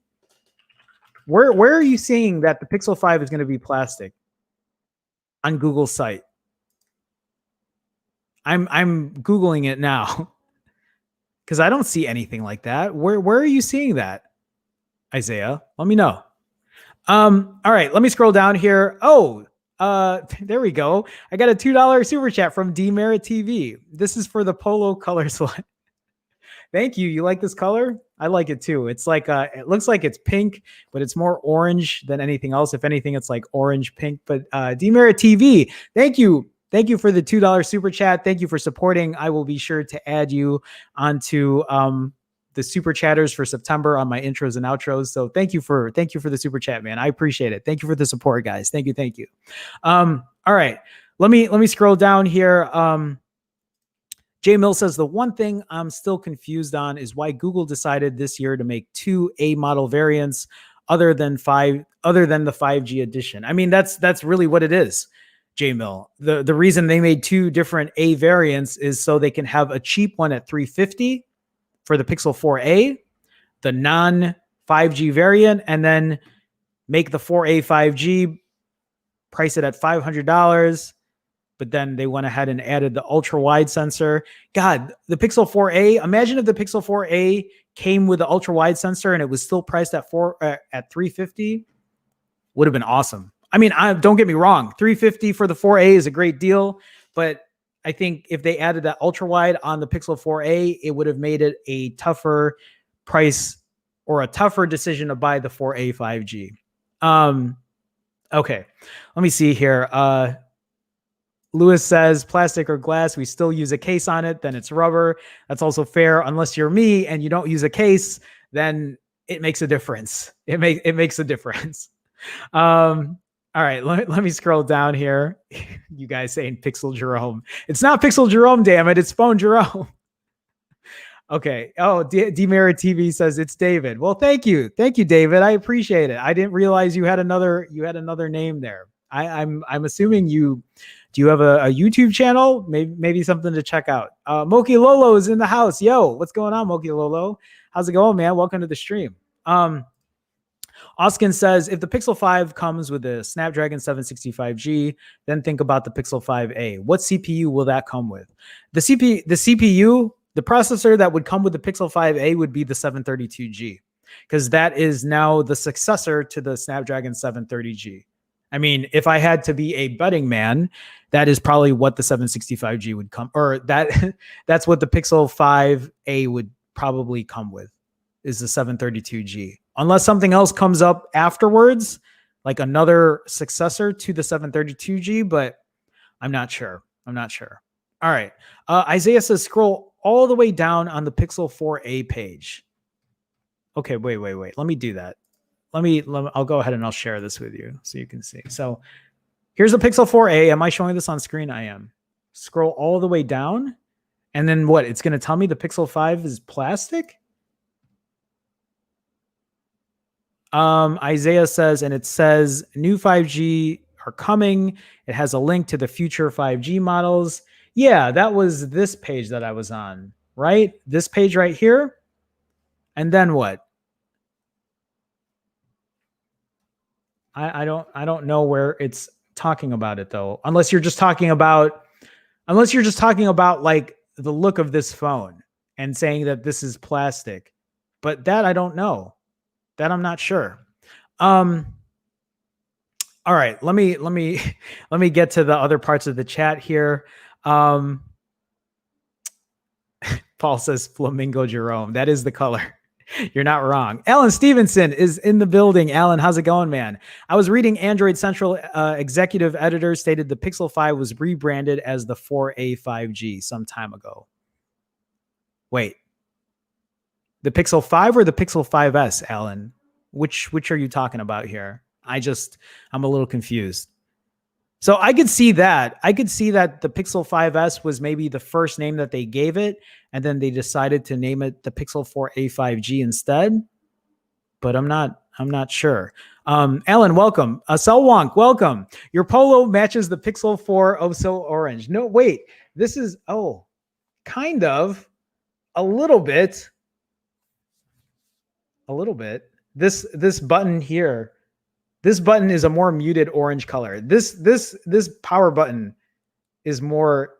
Where are you seeing that the Pixel 5 is going to be plastic on Google's site? I'm Googling it now because I don't see anything like that. Where are you seeing that? Isaiah, let me know. All right, let me scroll down here. There we go. I got a $2 super chat from D Merritt TV. This is for the polo color select. Thank you. You like this color? I like it too. It's like it looks like it's pink, but it's more orange than anything else. If anything, it's like orange pink. But D Merritt TV, thank you. Thank you for the $2 super chat. Thank you for supporting. I will be sure to add you onto the super chatters for September on my intros and outros. So thank you for the super chat, man. I appreciate it. Thank you for the support, guys. Thank you. All right. Let me scroll down here. Jay Mill says, the one thing I'm still confused on is why Google decided this year to make 2 A model variants other than the 5G edition. I mean, that's really what it is, Jay Mill. The reason they made 2 different A variants is so they can have a cheap one at $350 for the Pixel 4a, the non 5G variant, and then make the 4a 5G, price it at $500. But then they went ahead and added the ultra wide sensor. God, the Pixel 4a, imagine if the Pixel 4a came with the ultra wide sensor and it was still priced at $350. Would have been awesome. I mean, don't get me wrong. $350 for the 4a is a great deal, but I think if they added that ultra wide on the Pixel 4a, it would have made it a tougher price or a tougher decision to buy the 4a 5G. Okay, let me see here. Lewis says plastic or glass, we still use a case on it, then it's rubber. That's also fair. Unless you're me and you don't use a case, then it makes a difference. It makes a difference. All right, let me scroll down here. You guys saying Pixel Jerome. It's not Pixel Jerome, damn it. It's Phone Jerome. Okay. Oh, D Merritt TV says it's David. Well, thank you. Thank you, David. I appreciate it. I didn't realize you had another name there. I'm assuming do you have a YouTube channel? Maybe something to check out. Moki Lolo is in the house. Yo, what's going on, Moki Lolo? How's it going, man? Welcome to the stream. Oskin says, if the Pixel 5 comes with a Snapdragon 765G, then think about the Pixel 5a. What CPU will that come with? The CPU, the processor that would come with the Pixel 5a would be the 732G, because that is now the successor to the Snapdragon 730G. I mean, if I had to be a betting man, that is probably what the 765G would come, or that's what the Pixel 5a would probably come with, is the 732G. unless something else comes up afterwards, like another successor to the 732G, but I'm not sure. All right. Isaiah says scroll all the way down on the Pixel 4a page. Okay, wait. Let me do that. I'll go ahead and I'll share this with you so you can see. So here's the Pixel 4a. Am I showing this on screen? I am. Scroll all the way down. And then what? It's going to tell me the Pixel 5 is plastic? Isaiah says, and it says new 5G are coming. It has a link to the future 5G models. Yeah, that was this page that I was on, right? This page right here. And then what? I don't know where it's talking about it though. Unless you're just talking about like the look of this phone and saying that this is plastic. But that I don't know. That I'm not sure. All right, let me get to the other parts of the chat here. Paul says flamingo Jerome. That is the color. You're not wrong. Alan Stevenson is in the building. Alan, how's it going, man? I was reading Android Central executive editor stated the Pixel 5 was rebranded as the 4a 5G some time ago. Wait. The Pixel 5 or the Pixel 5S, Alan? Which are you talking about here? I'm a little confused. So I could see that. I could see that the Pixel 5S was maybe the first name that they gave it, and then they decided to name it the Pixel 4a 5G instead. But I'm not sure. Alan, welcome. Selwonk, welcome. Your polo matches the Pixel 4 so orange. No, wait. This is kind of a little bit. This button here. This button is a more muted orange color. This power button is more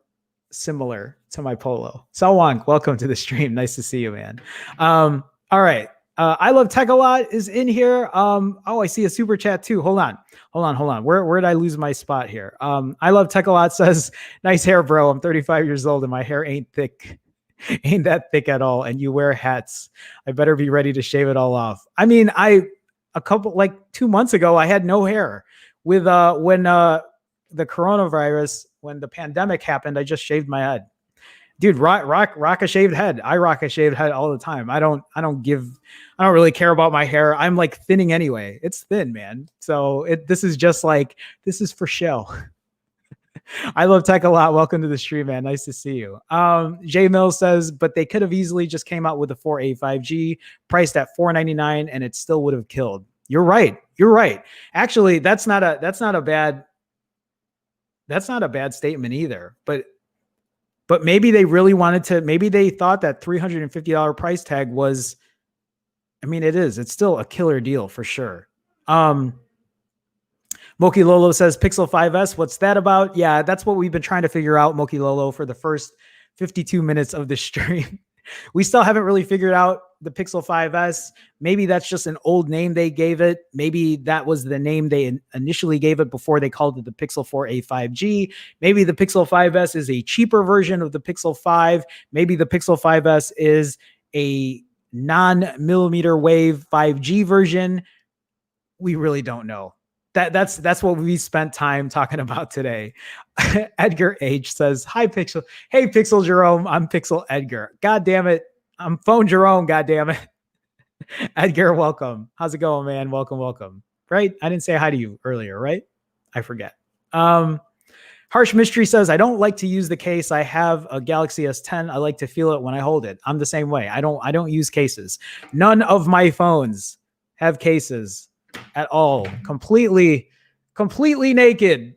similar to my polo. Salwang, welcome to the stream. Nice to see you, man. All right. I Love Tech a Lot is in here. I see a super chat too. Hold on. Where did I lose my spot here? I Love Tech a Lot says, nice hair, bro. I'm 35 years old and my hair ain't that thick at all. And you wear hats. I better be ready to shave it all off. I mean, like 2 months ago, I had no hair. When the coronavirus, when the pandemic happened, I just shaved my head. Dude, rock a shaved head. I rock a shaved head all the time. I don't really care about my hair. I'm like thinning anyway. It's thin, man. So this is for show. I Love Tech a Lot. Welcome to the stream, man. Nice to see you. Jay Mills says, but they could have easily just came out with a 4a 5G priced at $499 and it still would have killed. You're right. Actually, that's not a bad statement either. But maybe they really wanted to, maybe they thought that $350 price tag was, it's still a killer deal for sure. Moki Lolo says, Pixel 5S, what's that about? Yeah, that's what we've been trying to figure out, Moki Lolo, for the first 52 minutes of the stream. We still haven't really figured out the Pixel 5S. Maybe that's just an old name they gave it. Maybe that was the name they initially gave it before they called it the Pixel 4a 5G. Maybe the Pixel 5S is a cheaper version of the Pixel 5. Maybe the Pixel 5S is a non-millimeter wave 5G version. We really don't know. That's what we spent time talking about today. Edgar H says, hi, Pixel. Hey, Pixel Jerome. I'm Pixel Edgar. God damn it. I'm Phone Jerome. God damn it. Edgar, welcome. How's it going, man? Welcome. Right? I didn't say hi to you earlier, right? I forget. Harsh Mystery says, I don't like to use the case. I have a Galaxy S10. I like to feel it when I hold it. I'm the same way. I don't use cases. None of my phones have cases at all. Completely naked.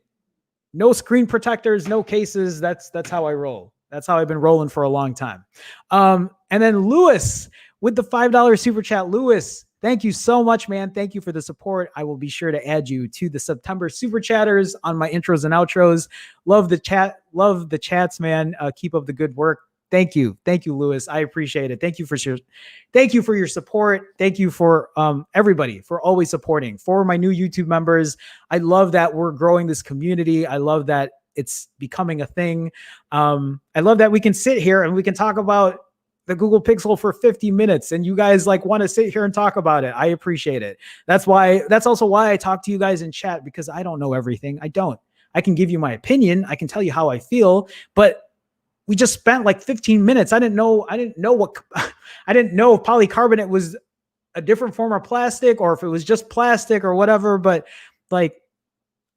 No screen protectors, no cases. That's how I roll. That's how I've been rolling for a long time. And then Lewis with the $5 super chat. Lewis, thank you so much, man. Thank you for the support. I will be sure to add you to the September super chatters on my intros and outros. Love the chats, man. Keep up the good work. Thank you, Lewis. I appreciate it. Thank you for your support. Thank you for everybody for always supporting. For my new YouTube members, I love that we're growing this community. I love that it's becoming a thing. I love that we can sit here and we can talk about the Google Pixel for 50 minutes and you guys like want to sit here and talk about it. I appreciate it. That's also why I talk to you guys in chat, because I don't know everything. I don't. I can give you my opinion. I can tell you how I feel, but we just spent like 15 minutes. I didn't know I didn't know if polycarbonate was a different form of plastic or if it was just plastic or whatever. But like,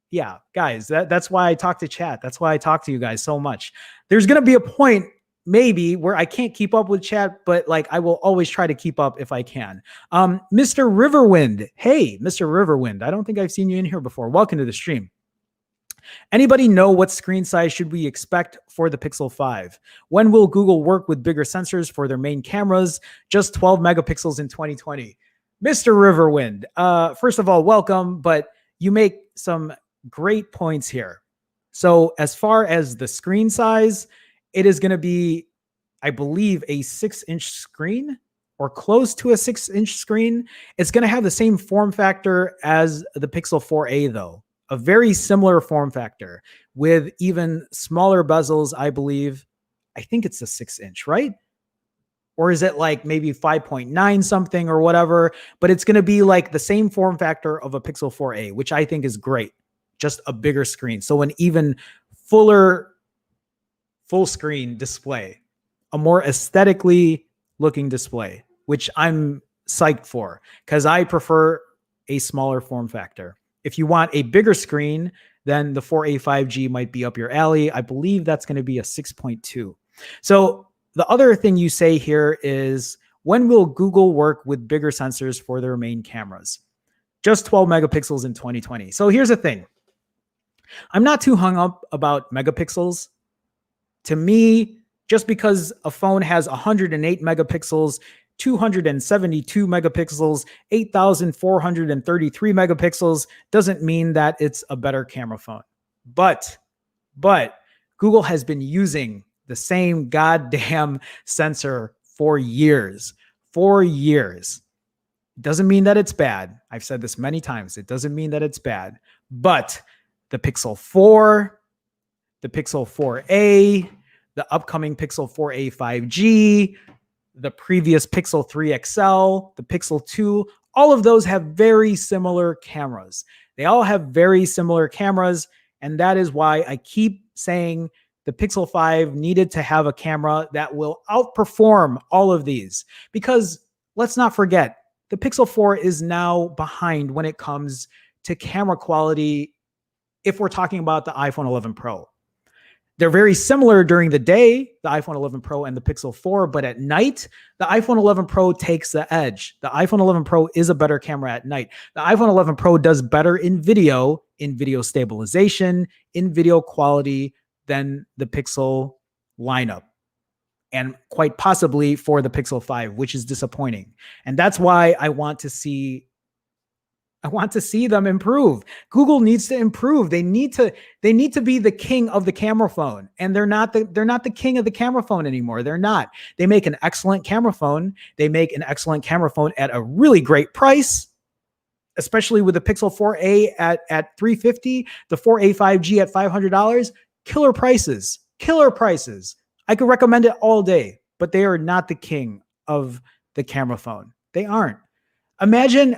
yeah, guys, that's why I talk to chat. That's why I talk to you guys so much. There's going to be a point maybe where I can't keep up with chat, but like I will always try to keep up if I can. Mr. Riverwind. Hey, Mr. Riverwind. I don't think I've seen you in here before. Welcome to the stream. Anybody know what screen size should we expect for the Pixel 5? When will Google work with bigger sensors for their main cameras? Just 12 megapixels in 2020. Mr. Riverwind, first of all, welcome, but you make some great points here. So as far as the screen size, it is going to be, I believe, a 6-inch screen or close to a 6-inch screen. It's going to have the same form factor as the Pixel 4a, though. A very similar form factor with even smaller bezels, I believe. I think it's a 6-inch, right? Or is it like maybe 5.9 something or whatever? But it's going to be like the same form factor of a Pixel 4a, which I think is great. Just a bigger screen. So an even full screen display, a more aesthetically looking display, which I'm psyched for because I prefer a smaller form factor. If you want a bigger screen, then the 4a 5G might be up your alley. I believe that's going to be a 6.2. So the other thing you say here is, when will Google work with bigger sensors for their main cameras? Just 12 megapixels in 2020. So here's the thing. I'm not too hung up about megapixels. To me, just because a phone has 108 megapixels, 272 megapixels, 8,433 megapixels doesn't mean that it's a better camera phone. But Google has been using the same goddamn sensor for years. Doesn't mean that it's bad. I've said this many times. It doesn't mean that it's bad. But the Pixel 4, the Pixel 4a, the upcoming Pixel 4a 5G, the previous Pixel 3 XL, the Pixel 2, all of those have very similar cameras. They all have very similar cameras, and that is why I keep saying the Pixel 5 needed to have a camera that will outperform all of these. Because let's not forget, the Pixel 4 is now behind when it comes to camera quality if we're talking about the iPhone 11 Pro. They're very similar during the day, the iPhone 11 Pro and the Pixel 4, but at night, the iPhone 11 Pro takes the edge. The iPhone 11 Pro is a better camera at night. The iPhone 11 Pro does better in video stabilization, in video quality than the Pixel lineup, and quite possibly for the Pixel 5, which is disappointing. And that's why I want to see them improve. Google needs to improve. They need to be the king of the camera phone, and they're not the king of the camera phone anymore. They're not. They make an excellent camera phone. They make an excellent camera phone at a really great price, especially with the Pixel 4a at $350, the 4a 5G at $500. Killer prices. I could recommend it all day, but they are not the king of the camera phone. They aren't. Imagine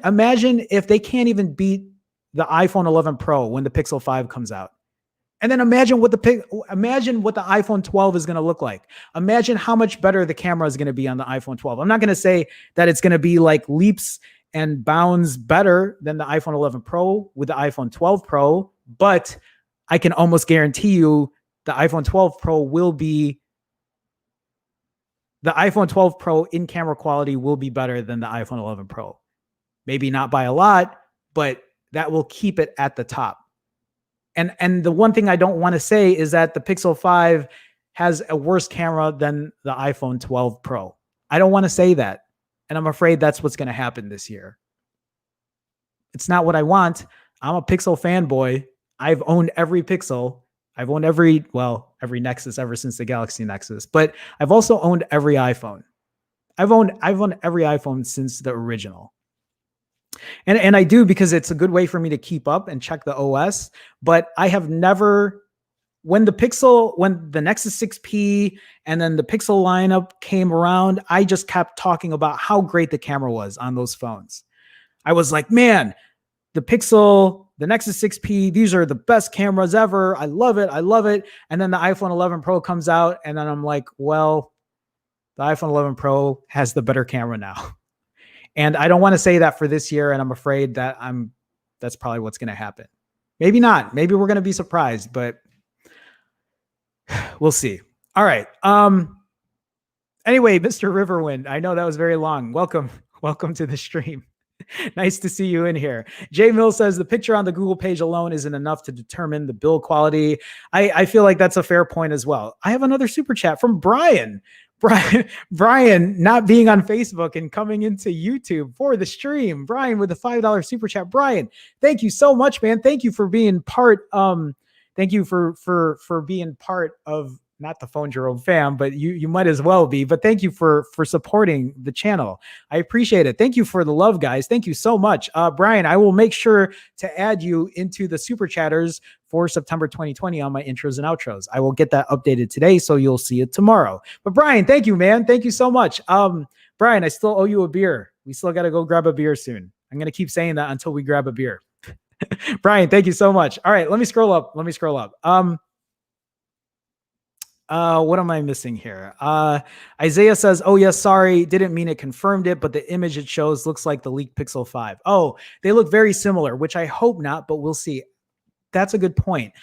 if they can't even beat the iPhone 11 Pro when the Pixel 5 comes out. And then imagine what the iPhone 12 is going to look like. Imagine how much better the camera is going to be on the iPhone 12. I'm not going to say that it's going to be like leaps and bounds better than the iPhone 11 Pro with the iPhone 12 Pro, but I can almost guarantee you the iPhone 12 Pro in camera quality will be better than the iPhone 11 Pro. Maybe not by a lot, but that will keep it at the top. And the one thing I don't want to say is that the Pixel 5 has a worse camera than the iPhone 12 Pro. I don't want to say that. And I'm afraid that's what's going to happen this year. It's not what I want. I'm a Pixel fanboy. I've owned every Pixel. I've owned every Nexus ever since the Galaxy Nexus, but I've also owned every iPhone. I've owned every iPhone since the original. And I do because it's a good way for me to keep up and check the OS, but I have never when the Nexus 6P and then the Pixel lineup came around, I just kept talking about how great the camera was on those phones. I was like, man, the Pixel, the Nexus 6P, these are the best cameras ever. I love it. I love it. And then the iPhone 11 Pro comes out, and then I'm like, well, the iPhone 11 Pro has the better camera now. And I don't want to say that for this year, and I'm afraid that that's probably what's going to happen. Maybe not. Maybe we're going to be surprised, but we'll see. All right. Anyway, Mr. Riverwind, I know that was very long. Welcome to the stream. Nice to see you in here. Jay Mill says the picture on the Google page alone isn't enough to determine the build quality. I feel like that's a fair point as well. I have another super chat from Brian. Brian not being on Facebook and coming into YouTube for the stream. Brian with a $5 super chat. Brian, thank you so much, man. Thank you for being part. Thank you for being part of not the Phone Jerome fam, but you might as well be. But thank you for supporting the channel. I appreciate it. Thank you for the love, guys. Thank you so much, Brian. I will make sure to add you into the super chatters for September 2020 on my intros and outros. I will get that updated today, so you'll see it tomorrow. But Brian, thank you, man. Thank you so much. Brian, I still owe you a beer. We still got to go grab a beer soon. I'm going to keep saying that until we grab a beer. Brian, thank you so much. All right, let me scroll up. What am I missing here? Isaiah says, oh yes, sorry, didn't mean it, confirmed it, but the image it shows looks like the leaked Pixel 5. Oh, they look very similar, which I hope not, but we'll see. That's a good point.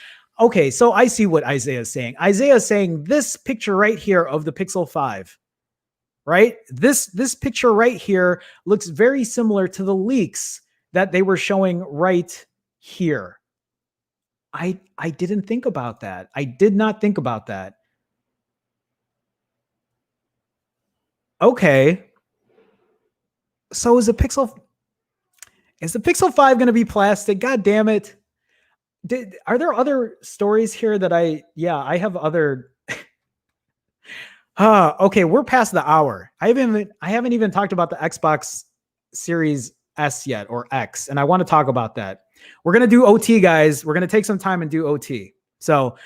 Okay, so I see what Isaiah is saying. Isaiah is saying this picture right here of the Pixel 5, right? This picture right here looks very similar to the leaks that they were showing right here. I didn't think about that. I did not think about that. Okay. So is the Pixel 5 going to be plastic? God damn it. Are there other stories here that I have other. Okay. We're past the hour. I haven't even talked about the Xbox Series S yet, or X. And I want to talk about that. We're going to do OT, guys. We're going to take some time and do OT. So,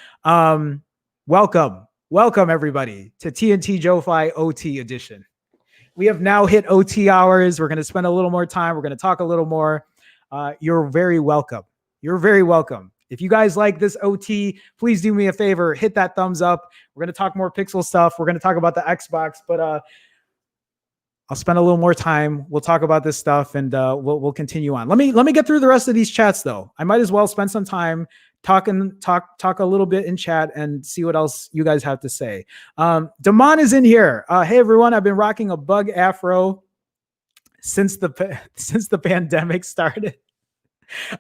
welcome everybody to TNT Joe-Fi OT edition. We have now hit OT hours. We're going to spend a little more time. We're going to talk a little more. You're very welcome. You're very welcome. If you guys like this OT, please do me a favor. Hit that thumbs up. We're going to talk more Pixel stuff. We're going to talk about the Xbox, but I'll spend a little more time. We'll talk about this stuff, and we'll continue on. Let me get through the rest of these chats, though. I might as well spend some time talk a little bit in chat and see what else you guys have to say. Damon is in here. Hey everyone, I've been rocking a bug afro since the pandemic started.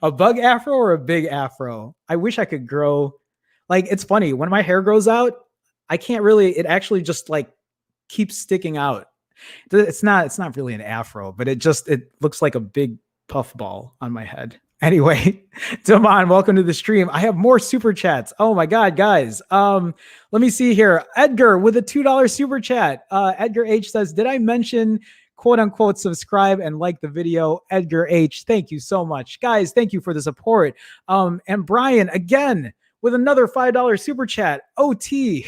A bug afro or a big afro? I wish I could grow. Like, it's funny when my hair grows out, I can't really. It actually just like keeps sticking out. It's not really an afro, but it looks like a big puffball on my head. Anyway, Damon, welcome to the stream. I have more super chats. Oh my God, guys. Let me see here. Edgar with a $2 super chat. Edgar H says, did I mention quote unquote subscribe and like the video? Edgar H, thank you so much. Guys, thank you for the support. And Brian again with another $5 super chat. OT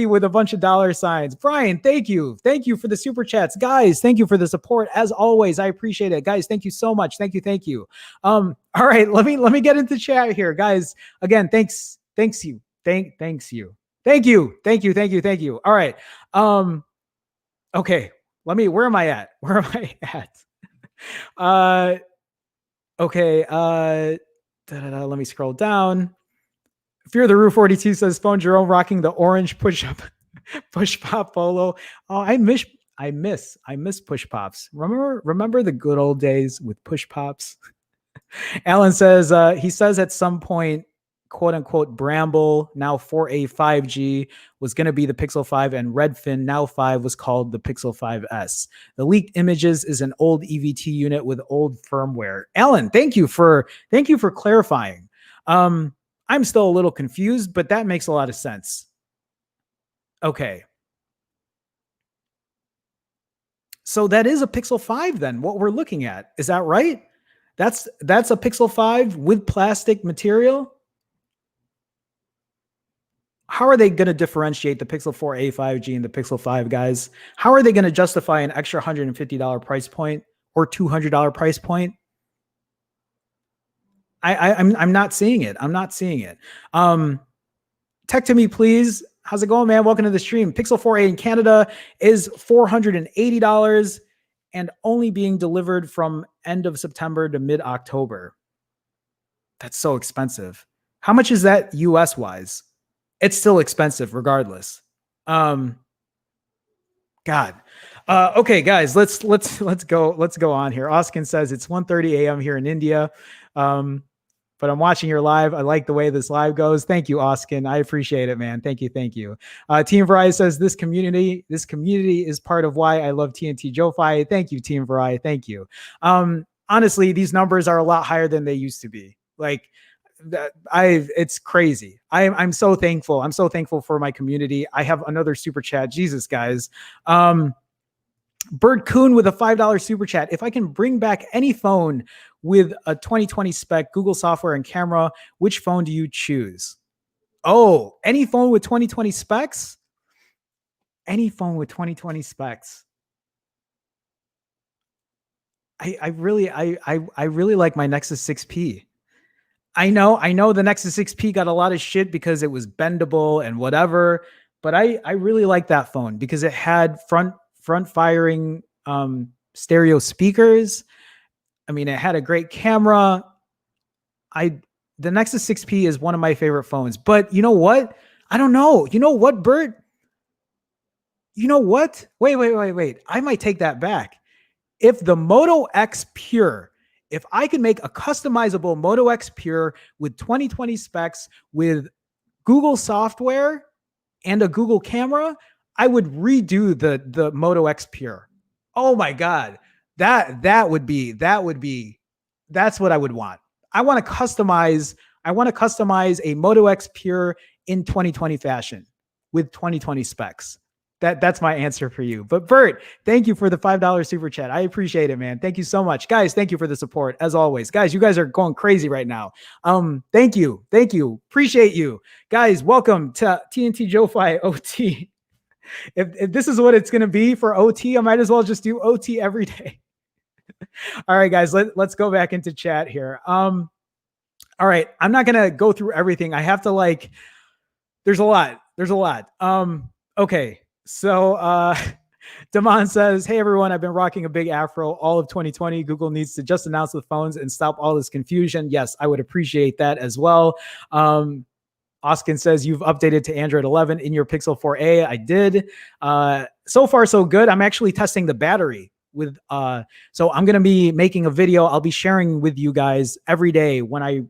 with a bunch of dollar signs. Brian, thank you. Thank you for the super chats. Guys, thank you for the support. As always, I appreciate it. Guys, thank you so much. Thank you. All right, let me get into chat here. Guys, again, thanks you. Thank you. All right. Okay. Where am I at? Okay. Let me scroll down. Fear the Roof 42 says Phone Jerome rocking the orange push pop polo. Oh, I miss push pops. Remember the good old days with push pops? Alan says he says at some point, quote unquote, Bramble, now 4A 5G, was going to be the Pixel 5, and Redfin, now 5, was called the Pixel 5S. The leaked images is an old EVT unit with old firmware. Alan, thank you for clarifying. I'm still a little confused, but that makes a lot of sense. Okay. So that is a Pixel 5 then, what we're looking at. Is that right? That's a Pixel 5 with plastic material? how are they going to differentiate the Pixel 4a 5G and the Pixel 5, guys? How are they going to justify an extra $150 price point or $200 price point? I'm not seeing it. I'm not seeing it. Tech to me, please. How's it going, man? Welcome to the stream. Pixel 4a in Canada is $480 and only being delivered from end of September to mid-October. That's so expensive. How much is that US wise? It's still expensive regardless. God. Okay, guys, let's go on here. Oskin says it's 1:30 a.m. here in India. But I'm watching your live. I like the way this live goes. Thank you, Oskin. I appreciate it, man. Thank you. Team Verizon says this community is part of why I love TNT Joe-Fi. Thank you, Team Verizon. Thank you. Honestly, these numbers are a lot higher than they used to be. Like, it's crazy. I'm so thankful. I'm so thankful for my community. I have another super chat. Jesus, guys. Bird Coon with a $5 super chat. If I can bring back any phone with a 2020 spec, Google software and camera, which phone do you choose? Oh, any phone with 2020 specs? Any phone with 2020 specs. I really like my Nexus 6P. I know the Nexus 6P got a lot of shit because it was bendable and whatever, but I really like that phone because it had front firing stereo speakers. I mean, it had a great camera. The Nexus 6P is one of my favorite phones, but you know what? I don't know. You know what, Bert? You know what? Wait. I might take that back. If the Moto X Pure, if I could make a customizable Moto X Pure with 2020 specs with Google software and a Google camera, I would redo the Moto X Pure. Oh my God. That's what I would want. I want to customize a Moto X Pure in 2020 fashion with 2020 specs. That's my answer for you. But Bert, thank you for the $5 super chat. I appreciate it, man. Thank you so much. Guys, thank you for the support as always. Guys, you guys are going crazy right now. Thank you. Appreciate you. Guys, welcome to TNT Joe-Fi OT. If this is what it's going to be for OT, I might as well just do OT every day. All right, guys, let's go back into chat here. All right, I'm not going to go through everything. I have to there's a lot. Okay. So Damon says, hey, everyone, I've been rocking a big afro all of 2020. Google needs to just announce the phones and stop all this confusion. Yes, I would appreciate that as well. Oskin says, you've updated to Android 11 in your Pixel 4a. I did. So far, so good. I'm actually testing the battery with, so I'm going to be making a video. I'll be sharing with you guys every day when I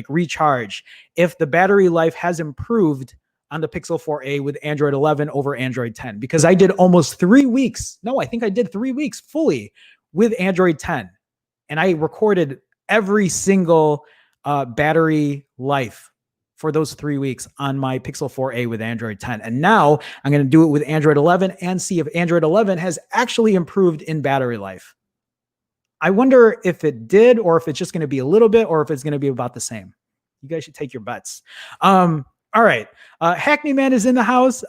recharge, if the battery life has improved on the Pixel 4a with Android 11 over Android 10, because I did almost 3 weeks. No, I think I did 3 weeks fully with Android 10. And I recorded every single battery life for those 3 weeks on my Pixel 4a with Android 10. And now I'm going to do it with Android 11 and see if Android 11 has actually improved in battery life. I wonder if it did, or if it's just going to be a little bit, or if it's going to be about the same. You guys should take your bets. All right. Hackney Man is in the house.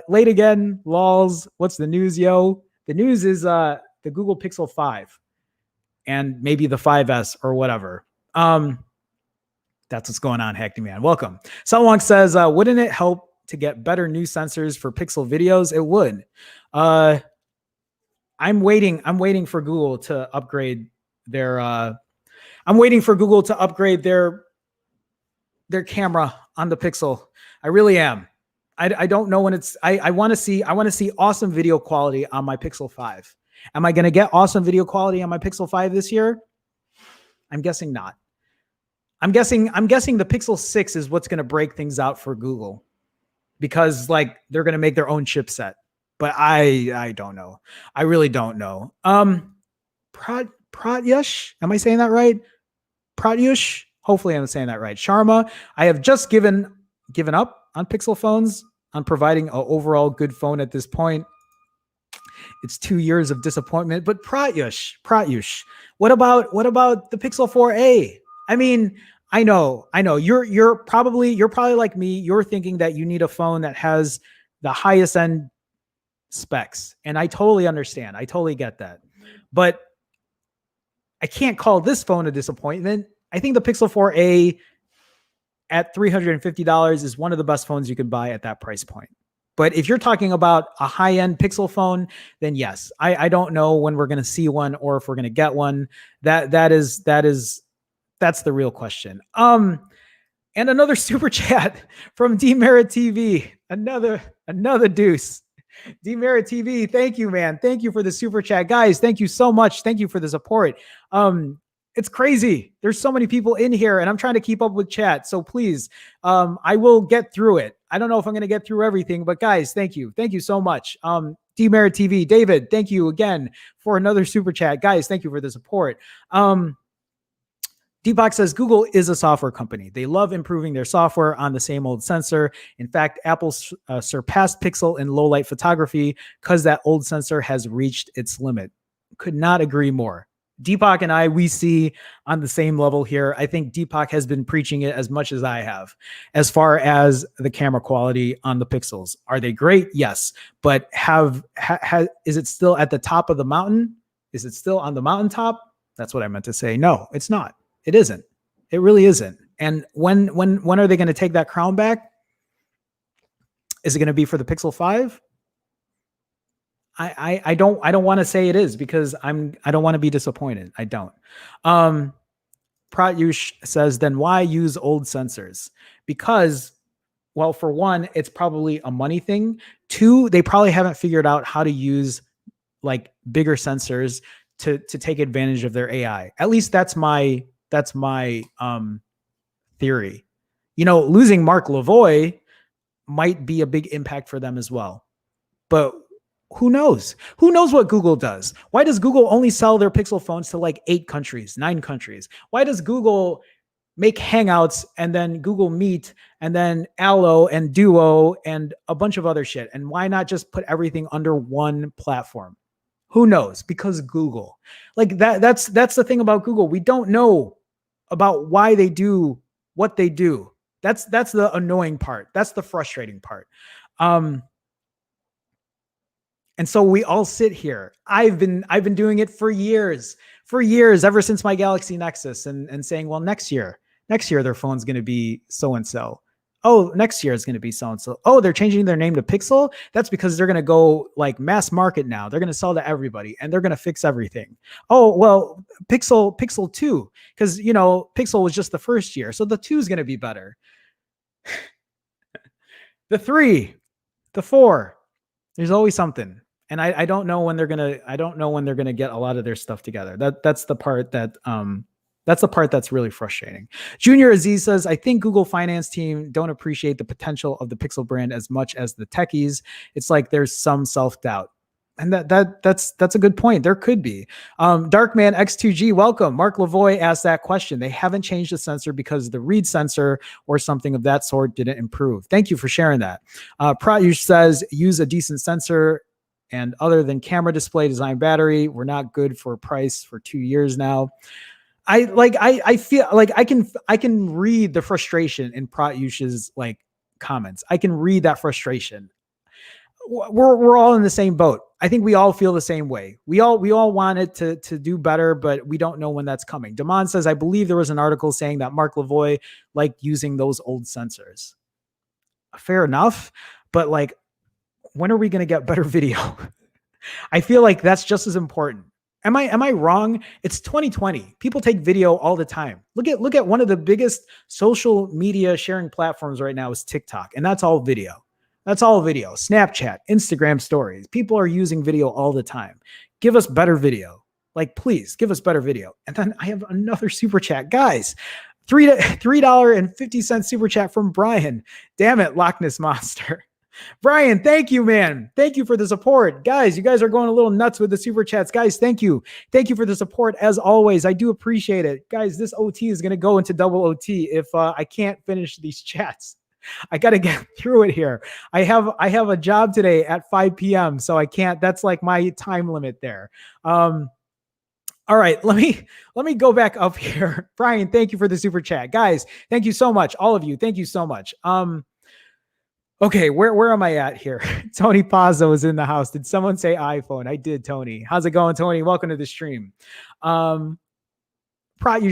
Late again. Lols. What's the news, yo? The news is the Google Pixel 5 and maybe the 5S or whatever. That's what's going on, Hackney Man. Welcome. Someone says, wouldn't it help to get better new sensors for Pixel videos? It would. I'm waiting for Google to upgrade their their camera on the Pixel. I really am. I don't know when it's, I want to see awesome video quality on my Pixel 5. Am I going to get awesome video quality on my Pixel 5 this year? I'm guessing not. I'm guessing the Pixel 6 is what's going to break things out for Google, because they're going to make their own chipset. But I don't know. I really don't know. Pratyush, am I saying that right? Pratyush, hopefully I'm saying that right. Sharma, I have just given up on Pixel phones, on providing an overall good phone at this point. It's 2 years of disappointment. But Pratyush, what about the Pixel 4a? I mean, I know. You're probably like me. You're thinking that you need a phone that has the highest end specs. And I totally understand. I totally get that. But I can't call this phone a disappointment. I think the Pixel 4a at $350 is one of the best phones you could buy at that price point. But if you're talking about a high-end Pixel phone, then yes, I don't know when we're going to see one or if we're going to get one. That's the real question. And another super chat from Demerit TV. Another deuce. Demerit TV, thank you, man. Thank you for the super chat. Guys, thank you so much. Thank you for the support. It's crazy. There's so many people in here and I'm trying to keep up with chat. So please, I will get through it. I don't know if I'm going to get through everything, but guys, thank you. Thank you so much. Demerit TV, David, thank you again for another super chat. Guys, thank you for the support. Deepak says Google is a software company. They love improving their software on the same old sensor. In fact, Apple surpassed Pixel in low light photography because that old sensor has reached its limit. Could not agree more. Deepak and we see on the same level here. I think Deepak has been preaching it as much as I have. As far as the camera quality on the Pixels, are they great? Yes, but is it still at the top of the mountain? Is it still on the mountaintop? That's what I meant to say. No, it's not. It isn't. It really isn't. And when are they going to take that crown back? Is it going to be for the Pixel 5? I don't want to say it is because I don't want to be disappointed. I don't. Pratyush says, then why use old sensors? Because, well, for one, it's probably a money thing. Two, they probably haven't figured out how to use like bigger sensors to take advantage of their AI. At least that's my theory. You know, losing Mark Lavoie might be a big impact for them as well. But who knows? Who knows what Google does? Why does Google only sell their Pixel phones to like 8 countries, 9 countries? Why does Google make Hangouts and then Google Meet and then Allo and Duo and a bunch of other shit? And why not just put everything under one platform? Who knows? Because Google. Like that's the thing about Google. We don't know about why they do what they do. That's the annoying part. That's the frustrating part. And so we all sit here. I've been doing it for years, ever since my Galaxy Nexus and saying, well, next year their phone's going to be so-and-so. Oh, next year is going to be so-and-so. Oh, they're changing their name to Pixel. That's because they're going to go like mass market now. They're going to sell to everybody and they're going to fix everything. Oh, well, Pixel 2, because, you know, Pixel was just the first year. So the 2 is going to be better. The 3, the 4, there's always something. And I don't know when they're gonna get a lot of their stuff together. That's the part that's really frustrating. Junior Aziz says, I think Google finance team don't appreciate the potential of the Pixel brand as much as the techies. It's like there's some self-doubt. And that's a good point. There could be. Darkman X2G, welcome. Mark Lavoie asked that question. They haven't changed the sensor because the read sensor or something of that sort didn't improve. Thank you for sharing that. Pratyush says, use a decent sensor. And other than camera, display, design, battery, we're not good for a price for 2 years now. I feel like I can read the frustration in Pratyush's like comments. I can read that frustration. We're all in the same boat. I think we all feel the same way. We all want it to do better, but we don't know when that's coming. Damon says, I believe there was an article saying that Mark Lavoie liked using those old sensors. Fair enough, but like, when are we going to get better video? I feel like that's just as important. Am I wrong? It's 2020. People take video all the time. Look at one of the biggest social media sharing platforms right now is TikTok, and that's all video. That's all video. Snapchat, Instagram stories. People are using video all the time. Give us better video. Like, please give us better video. And then I have another super chat, guys. $3.50 super chat from Brian. Damn it, Loch Ness Monster. Brian, thank you, man. Thank you for the support. Guys, you guys are going a little nuts with the super chats. Guys, thank you. Thank you for the support as always. I do appreciate it. Guys, this OT is going to go into double OT if I can't finish these chats. I got to get through it here. I have a job today at 5 p.m. So I can't, that's like my time limit there. All right, let me go back up here. Brian, thank you for the super chat. Guys, thank you so much. All of you, thank you so much. Okay, where am I at here? Tony Pazzo is in the house. Did someone say iPhone? I did, Tony. How's it going, Tony? Welcome to the stream. Pratyush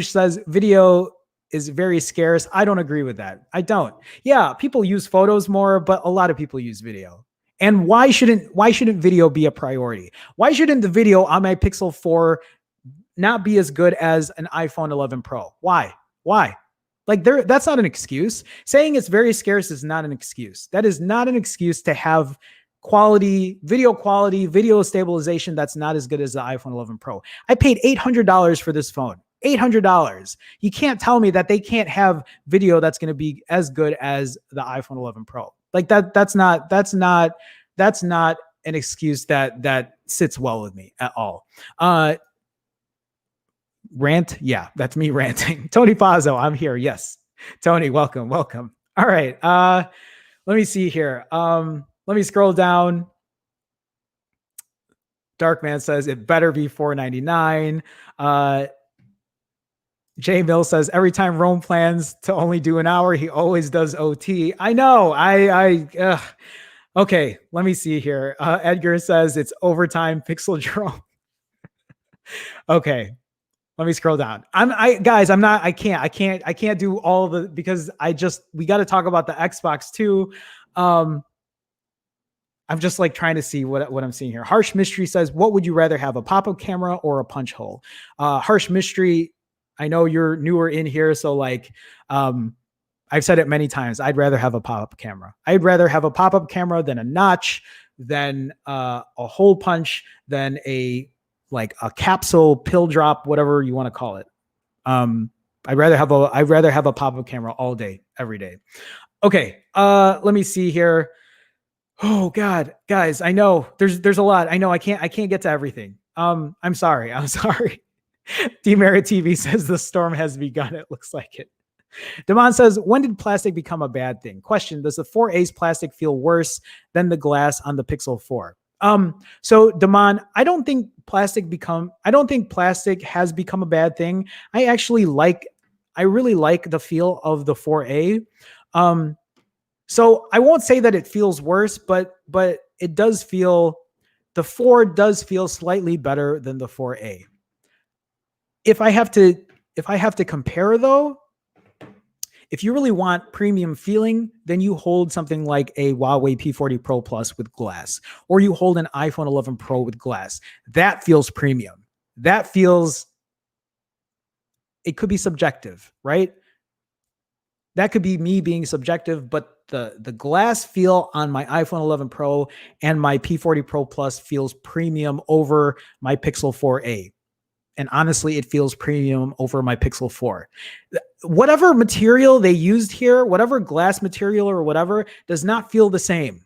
says video is very scarce. I don't agree with that. I don't. Yeah, people use photos more, but a lot of people use video. And why shouldn't video be a priority? Why shouldn't the video on my Pixel 4 not be as good as an iPhone 11 Pro? Why? Like that's not an excuse. Saying it's very scarce is not an excuse. That is not an excuse to have quality, video stabilization that's not as good as the iPhone 11 Pro. I paid $800 for this phone. $800. You can't tell me that they can't have video that's going to be as good as the iPhone 11 Pro. Like that's not an excuse that sits well with me at all. Rant? Yeah, that's me ranting. Tony Pazzo, I'm here. Yes. Tony, welcome. All right. Let me see here. Let me scroll down. Darkman says it better be $4.99. Jay Mill says every time Rome plans to only do an hour, he always does OT. I know. Okay, let me see here. Edgar says it's overtime Pixel Jerome. Okay. Let me scroll down. I can't do all the, because we got to talk about the Xbox too. I'm just like trying to see what I'm seeing here. Harsh Mystery says, what would you rather have, a pop-up camera or a punch hole? Harsh Mystery, I know you're newer in here. So like, I've said it many times. I'd rather have a pop-up camera. I'd rather have a pop-up camera than a notch, than a hole punch, than a capsule pill drop, whatever you want to call it. I'd rather have a pop-up camera all day, every day. Okay. Let me see here. Oh God, guys, I know there's a lot. I know I can't get to everything. I'm sorry. Demerit TV says the storm has begun. It looks like it. Damon says, when did plastic become a bad thing? Question, does the 4A's plastic feel worse than the glass on the Pixel 4? So Damon, I don't think plastic has become a bad thing. I really like the feel of the 4A. So I won't say that it feels worse, but it does feel, the 4 does feel slightly better than the 4A. If I have to compare though, if you really want premium feeling, then you hold something like a Huawei P40 Pro Plus with glass, or you hold an iPhone 11 Pro with glass. That feels premium. It could be subjective, right? That could be me being subjective, but the glass feel on my iPhone 11 Pro and my P40 Pro Plus feels premium over my Pixel 4a. And honestly, it feels premium over my Pixel 4. Whatever material they used here, whatever glass material or whatever, does not feel the same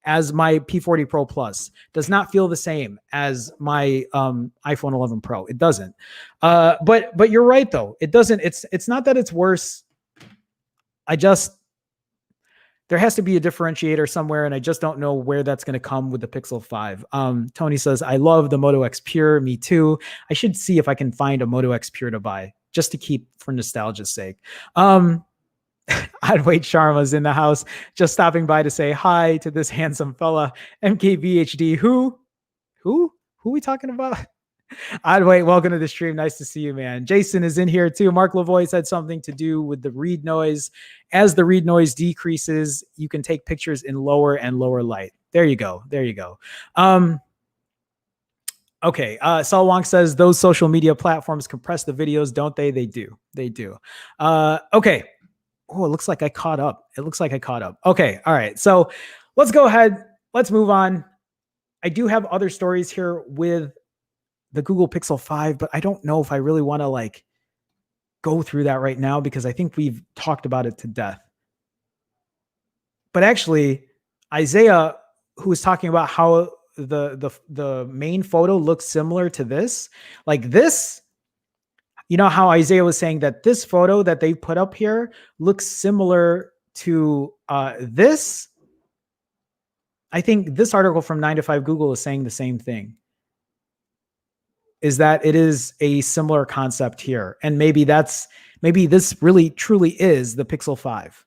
as my P40 Pro Plus, does not feel the same as my iPhone 11 Pro. It doesn't. But you're right though. It doesn't. It's not that it's worse. There has to be a differentiator somewhere, and I just don't know where that's going to come with the Pixel 5. Tony says, I love the Moto X Pure. Me too. I should see if I can find a Moto X Pure to buy, just to keep for nostalgia's sake. I'd wait. Sharma's in the house, just stopping by to say hi to this handsome fella. MKBHD. Who we talking about? I'd wait. Welcome to the stream. Nice to see you, man. Jason is in here too. Mark Lavoie said something to do with the read noise. As the read noise decreases, you can take pictures in lower and lower light. There you go. Okay. Saul Wong says those social media platforms compress the videos, don't they? They do. Okay. Oh, it looks like I caught up. Okay. All right. So let's go ahead. Let's move on. I do have other stories here with the Google Pixel 5, but I don't know if I really want to go through that right now, because I think we've talked about it to death. But actually, Isaiah, who was talking about how the main photo looks similar to this, like this, you know how Isaiah was saying that this photo that they put up here looks similar to this. I think this article from 9 to 5 Google is saying the same thing. is that it is a similar concept here. And maybe this really truly is the Pixel 5.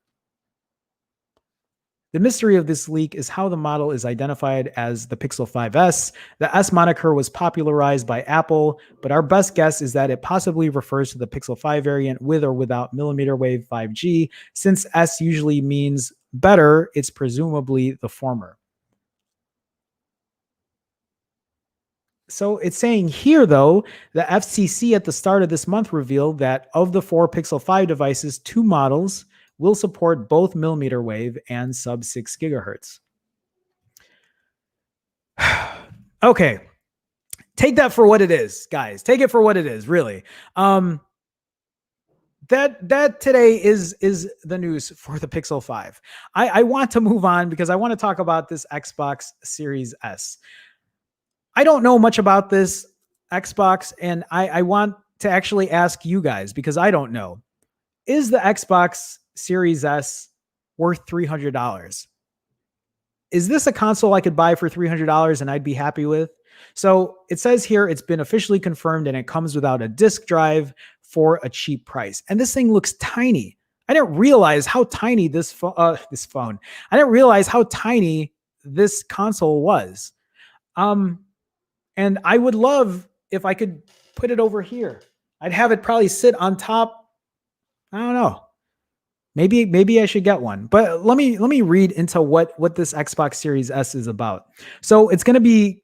The mystery of this leak is how the model is identified as the Pixel 5S. The S moniker was popularized by Apple, but our best guess is that it possibly refers to the Pixel 5 variant with or without millimeter wave 5G. Since S usually means better, it's presumably the former. So it's saying here, though, the FCC at the start of this month revealed that of the 4 Pixel 5 devices, 2 models will support both millimeter wave and sub 6 gigahertz. Okay. Take that for what it is, guys. Take it for what it is, really. That today is the news for the Pixel 5. I want to move on because I want to talk about this Xbox Series S. I don't know much about this Xbox, and I want to actually ask you guys because I don't know. Is the Xbox Series S worth $300? Is this a console I could buy for $300 and I'd be happy with? So it says here it's been officially confirmed and it comes without a disk drive for a cheap price. And this thing looks tiny. I didn't realize how tiny this phone. I didn't realize how tiny this console was. And I would love if I could put it over here. I'd have it probably sit on top. I don't know. Maybe I should get one. But let me read into what this Xbox Series S is about. So it's going to be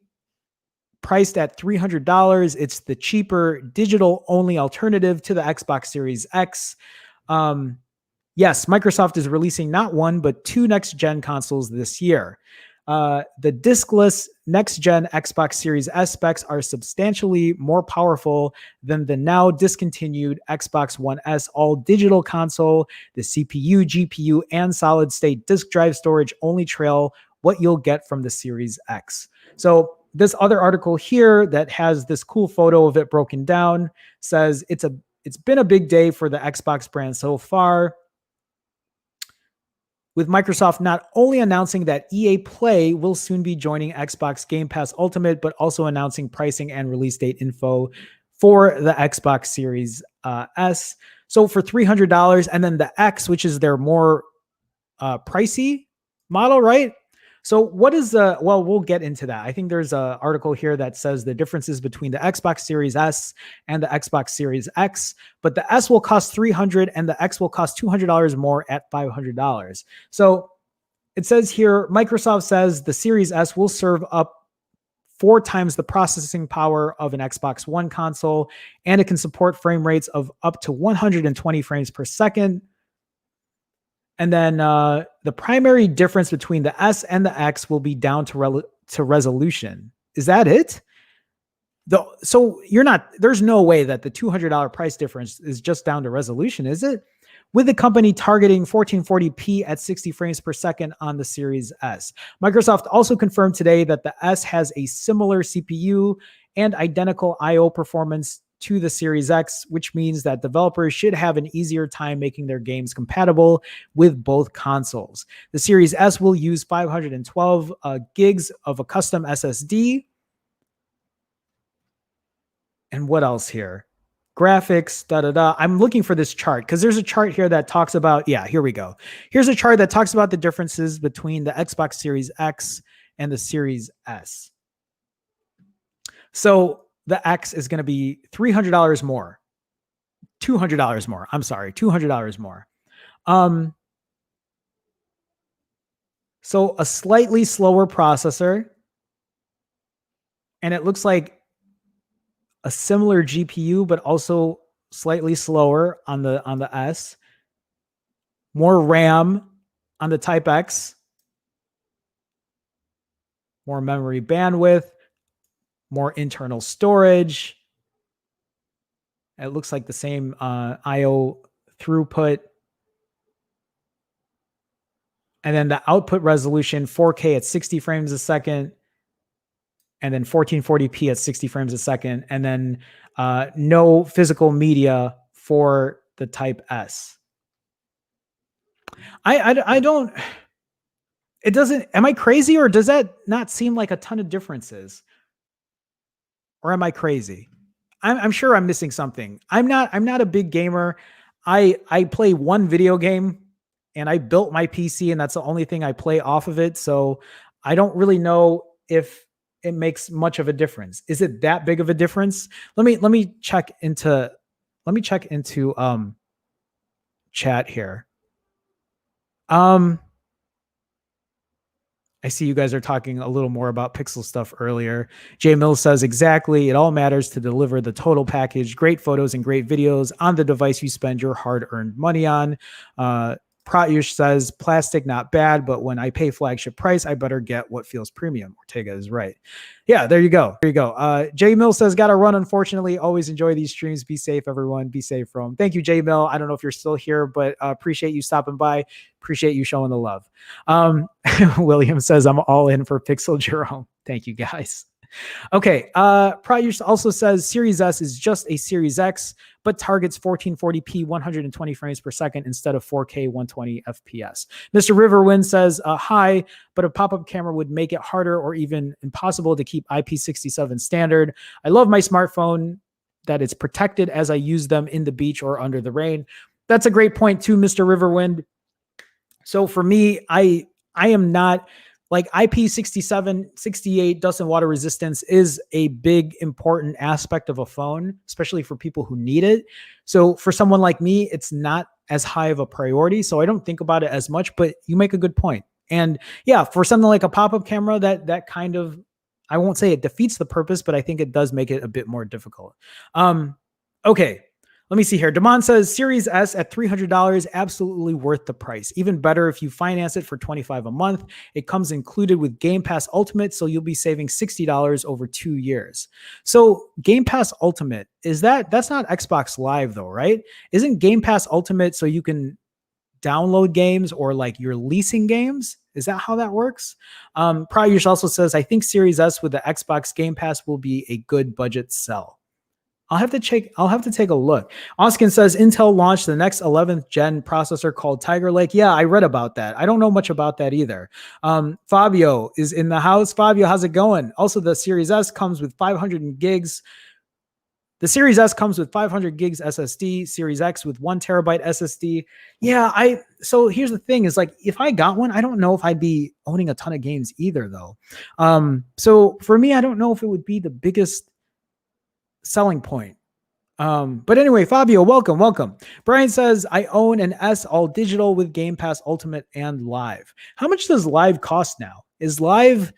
priced at $300. It's the cheaper digital only alternative to the Xbox Series X. Yes, Microsoft is releasing not one, but 2 next-gen consoles this year. The diskless next-gen Xbox Series S specs are substantially more powerful than the now discontinued Xbox One S all-digital console. The CPU, GPU, and solid-state disk drive storage only trail what you'll get from the Series X. So this other article here that has this cool photo of it broken down says it's been a big day for the Xbox brand so far, with Microsoft not only announcing that EA Play will soon be joining Xbox Game Pass Ultimate, but also announcing pricing and release date info for the Xbox Series S. So for $300, and then the X, which is their more pricey model, right? So what is well, we'll get into that. I think there's an article here that says the differences between the Xbox Series S and the Xbox Series X, but the S will cost $300 and the X will cost $200 more at $500. So it says here, Microsoft says the Series S will serve up 4 times the processing power of an Xbox One console, and it can support frame rates of up to 120 frames per second. And then the primary difference between the S and the X will be down to resolution. Is that it? So there's no way that the $200 price difference is just down to resolution, is it? With the company targeting 1440p at 60 frames per second on the Series S. Microsoft also confirmed today that the S has a similar CPU and identical I/O performance to the Series X, which means that developers should have an easier time making their games compatible with both consoles. The Series S will use 512 gigs of a custom SSD. And what else here? Graphics, I'm looking for this chart because there's a chart here that talks about, here we go. Here's a chart that talks about the differences between the Xbox Series X and the Series S. So the X is going to be $300 more. $200 more. I'm sorry, $200 more. So a slightly slower processor. And it looks like a similar GPU, but also slightly slower on the S. More RAM on the Type X. More memory bandwidth. More internal storage. It looks like the same I/O throughput. And then the output resolution, 4K at 60 frames a second. And then 1440p at 60 frames a second. And then no physical media for the Type S. I don't... It doesn't... Am I crazy or does that not seem like a ton of differences? Or am I crazy? I'm sure I'm missing something. I'm not a big gamer. I play one video game and I built my PC and that's the only thing I play off of it. So I don't really know if it makes much of a difference. Is it that big of a difference? Let me check into chat here. Um I see you guys are talking a little more about pixel stuff earlier. Jay Mills says, exactly. It all matters to deliver the total package, great photos and great videos on the device you spend your hard earned money on. Pratyush says, plastic, not bad, but when I pay flagship price, I better get what feels premium. Ortega is right. Yeah, there you go. There you go. Jay Mill says, got to run, unfortunately. Always enjoy these streams. Be safe, everyone. Be safe, Rome. Thank you, Jay Mill. I don't know if you're still here, but appreciate you stopping by. Appreciate you showing the love. William says, I'm all in for Pixel Jerome. Thank you, guys. Okay. Pratyush also says Series S is just a Series X, but targets 1440p 120 frames per second instead of 4K 120 FPS. Mr. Riverwind says, hi, but a pop-up camera would make it harder or even impossible to keep IP67 standard. I love my smartphone that it's protected as I use them in the beach or under the rain. That's a great point too, Mr. Riverwind. So for me, I am not like IP67, 68 dust and water resistance is a big, important aspect of a phone, especially for people who need it. So for someone like me, it's not as high of a priority. So I don't think about it as much, but you make a good point. And yeah, for something like a pop-up camera, that kind of, I won't say it defeats the purpose, but I think it does make it a bit more difficult. Okay. Let me see here. Damon says Series S at $300, absolutely worth the price. Even better if you finance it for $25 a month. It comes included with Game Pass Ultimate, so you'll be saving $60 over 2 years. So Game Pass Ultimate, that's not Xbox Live though, right? Isn't Game Pass Ultimate so you can download games or like you're leasing games? Is that how that works? Pratyush also says, I think Series S with the Xbox Game Pass will be a good budget sell. I'll have to take a look. Oskin says Intel launched the next 11th gen processor called Tiger Lake. Yeah, I read about that. I don't know much about that either. Fabio is in the house. Fabio, how's it going? Also, the Series S comes with 500 gigs. The Series S comes with 500 gigs SSD, Series X with 1 terabyte SSD. Yeah, so here's the thing is like, if I got one, I don't know if I'd be owning a ton of games either though. So for me, I don't know if it would be the biggest selling point. But anyway, Fabio, welcome. Brian says, I own an S all digital with Game Pass Ultimate and Live. How much does Live cost now? Is Live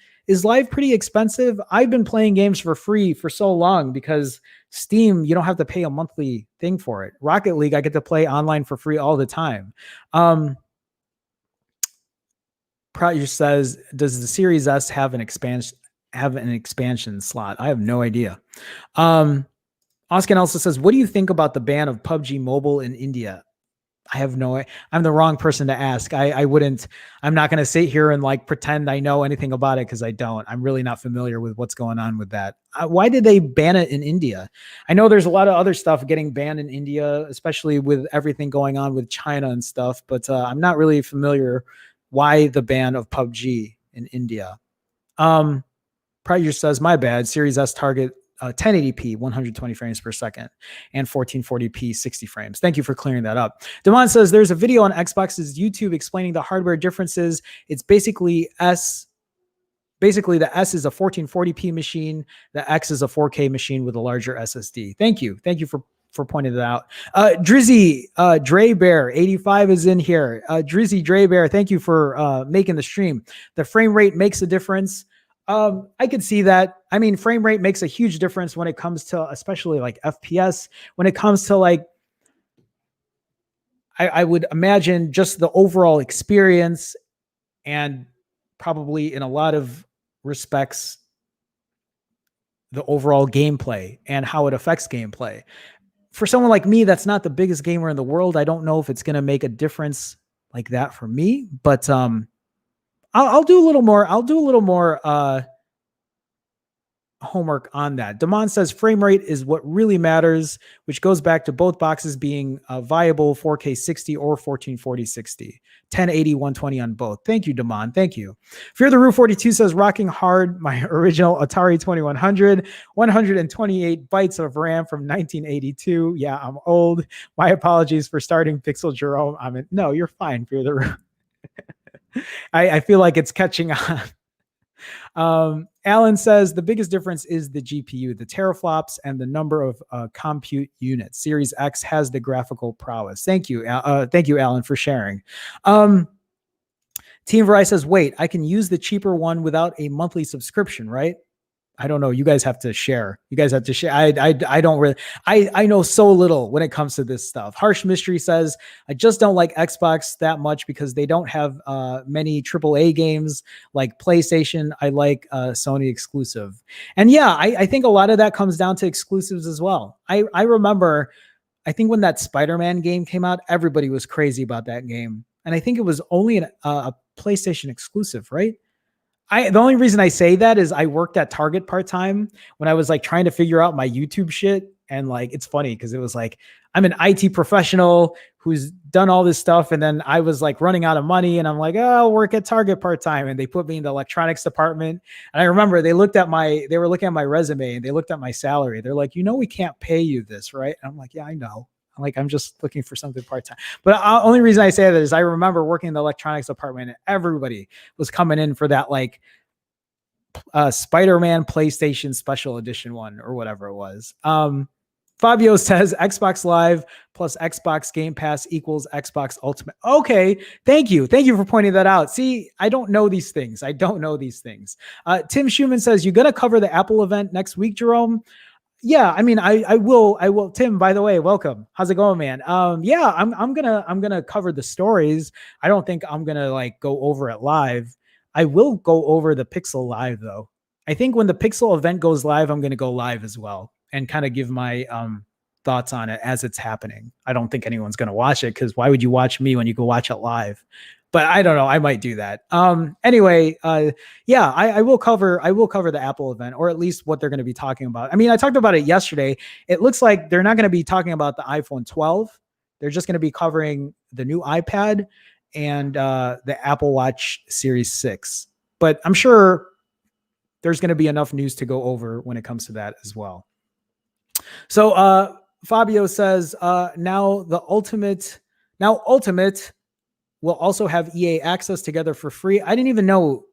pretty expensive? I've been playing games for free for so long because Steam, you don't have to pay a monthly thing for it. Rocket League, I get to play online for free all the time. Pratyush says, does the Series S have an expansion slot? I have no idea. Oskin also says, what do you think about the ban of PUBG Mobile in India? I'm the wrong person to ask. I'm not going to sit here and like pretend I know anything about it because I don't. I'm really not familiar with what's going on with that. Why did they ban it in India? I know there's a lot of other stuff getting banned in India, especially with everything going on with China and stuff, but I'm not really familiar why the ban of PUBG in India. Pratyush says, my bad, Series S target 1080p 120 frames per second and 1440p 60 frames. Thank you for clearing that up. Damon says there's a video on Xbox's YouTube explaining the hardware differences. It's basically the S is a 1440p machine, the X is a 4K machine with a larger SSD. Thank you for pointing that out. Drizzy Dre Bear 85 is in here. Drizzy Dre Bear, thank you for making the stream. The frame rate makes a difference. I could see that. I mean, frame rate makes a huge difference when it comes to, especially like FPS, when it comes to like, I would imagine just the overall experience and probably in a lot of respects, the overall gameplay and how it affects gameplay. For someone like me, that's not the biggest gamer in the world. I don't know if it's going to make a difference like that for me, but, I'll do a little more. homework on that. Damon says frame rate is what really matters, which goes back to both boxes being viable 4K 60 or 1440 60. 1080, 120 on both. Thank you, Damon. Thank you. Fear the Roof 42 says rocking hard my original Atari 2100, 128 bytes of RAM from 1982. Yeah, I'm old. My apologies for starting Pixel Jerome. No, you're fine, Fear the Roof. I feel like it's catching on. Alan says the biggest difference is the GPU, the teraflops, and the number of compute units. Series X has the graphical prowess. Thank you, Alan, for sharing. Team Verizon says, wait, I can use the cheaper one without a monthly subscription, right? I don't know. You guys have to share. I don't really, I know so little when it comes to this stuff. Harsh Mystery says, I just don't like Xbox that much because they don't have many AAA games like PlayStation. I like Sony exclusive. And yeah, I think a lot of that comes down to exclusives as well. I remember, I think when that Spider-Man game came out, everybody was crazy about that game. And I think it was only a PlayStation exclusive, right? The only reason I say that is I worked at Target part-time when I was like trying to figure out my YouTube shit. And like, it's funny because it was like, I'm an IT professional who's done all this stuff. And then I was like running out of money and I'm like, oh, I'll work at Target part-time. And they put me in the electronics department. And I remember they were looking at my resume and they looked at my salary. They're like, we can't pay you this, right? And I'm like, yeah, I know. I'm just looking for something part-time. But only reason I say that is I remember working in the electronics department and everybody was coming in for that like Spider-Man PlayStation Special Edition one or whatever it was. Fabio says Xbox Live plus Xbox Game Pass equals Xbox Ultimate. Okay, thank you. Thank you for pointing that out. See, I don't know these things. Tim Schumann says, you going to cover the Apple event next week, Jerome? Yeah, I will. Tim, by the way, welcome. How's it going, man? Yeah, I'm gonna cover the stories. I don't think I'm gonna like go over it live. I will go over the Pixel live though. I think when the Pixel event goes live, I'm gonna go live as well and kind of give my thoughts on it as it's happening. I don't think anyone's gonna watch it because why would you watch me when you go watch it live? But I don't know. I might do that. Anyway, yeah, I will cover the Apple event, or at least what they're going to be talking about. I mean, I talked about it yesterday. It looks like they're not going to be talking about the iPhone 12. They're just going to be covering the new iPad and the Apple Watch Series 6. But I'm sure there's going to be enough news to go over when it comes to that as well. So Fabio says, now Ultimate will also have EA Access together for free. I didn't even know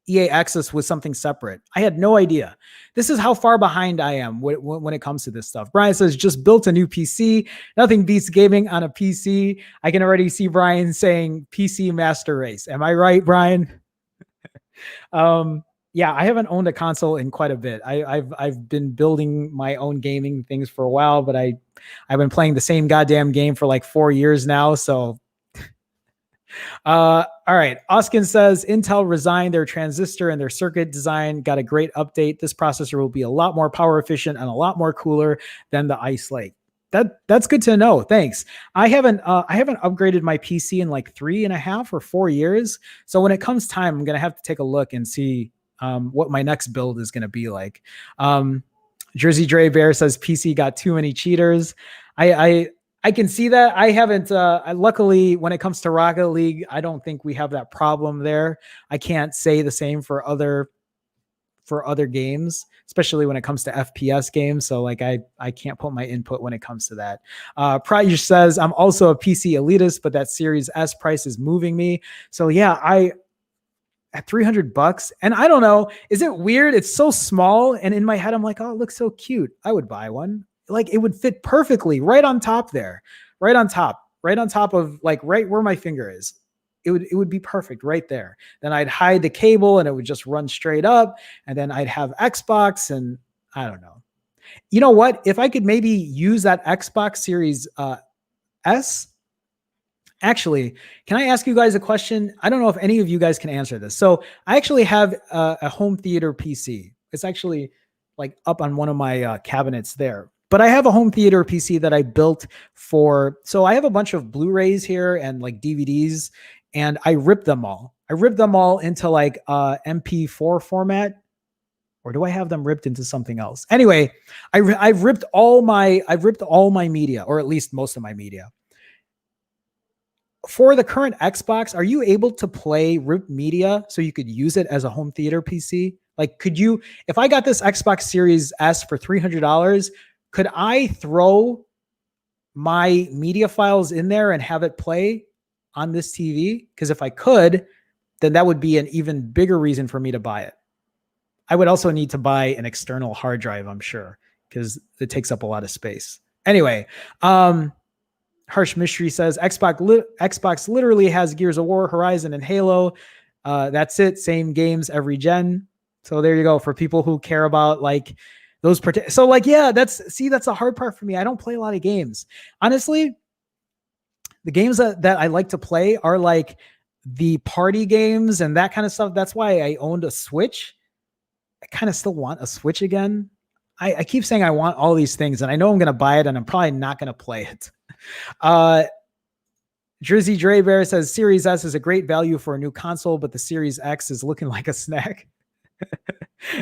EA Access was something separate. I had no idea. This is how far behind I am when it comes to this stuff. Brian says, just built a new PC. Nothing beats gaming on a PC. I can already see Brian saying PC master race. Am I right, Brian? Yeah, I haven't owned a console in quite a bit. I've been building my own gaming things for a while, but I've been playing the same goddamn game for like 4 years now. So all right. Oskin says Intel resigned their transistor and their circuit design, got a great update. This processor will be a lot more power efficient and a lot more cooler than the Ice Lake. That's good to know. Thanks. I haven't upgraded my PC in like 3.5 or 4 years. So when it comes time, I'm going to have to take a look and see what my next build is going to be like. Jersey Dre Bear says PC got too many cheaters. I can see that. I haven't, luckily, when it comes to Rocket League, I don't think we have that problem there. I can't say the same for other games, especially when it comes to FPS games. So like, I can't put my input when it comes to that. Prajush says, I'm also a PC elitist, but that Series S price is moving me. So yeah, at $300, and I don't know, is it weird? It's so small. And in my head, I'm like, oh, it looks so cute. I would buy one. Like it would fit perfectly right on top there, right on top of like right where my finger is. It would be perfect right there. Then I'd hide the cable and it would just run straight up. And then I'd have Xbox and I don't know. You know what? If I could maybe use that Xbox Series S. Actually, can I ask you guys a question? I don't know if any of you guys can answer this. So I actually have a home theater PC. It's actually like up on one of my cabinets there. But I have a home theater PC that I built so I have a bunch of Blu-rays here and like DVDs, and I ripped them all. I ripped them all into like MP4 format or do I have them ripped into something else? Anyway, I've ripped all my media, or at least most of my media. For the current Xbox, are you able to play ripped media so you could use it as a home theater PC? Like, could you, if I got this Xbox Series S for $300, could I throw my media files in there and have it play on this TV? Because if I could, then that would be an even bigger reason for me to buy it. I would also need to buy an external hard drive, I'm sure, because it takes up a lot of space. Anyway, Harsh Mystery says Xbox literally has Gears of War, Horizon, and Halo. That's it. Same games every gen. So there you go. For people who care about like those, so like, yeah, that's the hard part for me. I don't play a lot of games. Honestly, the games that I like to play are like the party games and that kind of stuff. That's why I owned a Switch. I kind of still want a Switch again. I keep saying I want all these things, and I know I'm going to buy it, and I'm probably not going to play it. Jersey Dre Bear says Series S is a great value for a new console, but the Series X is looking like a snack.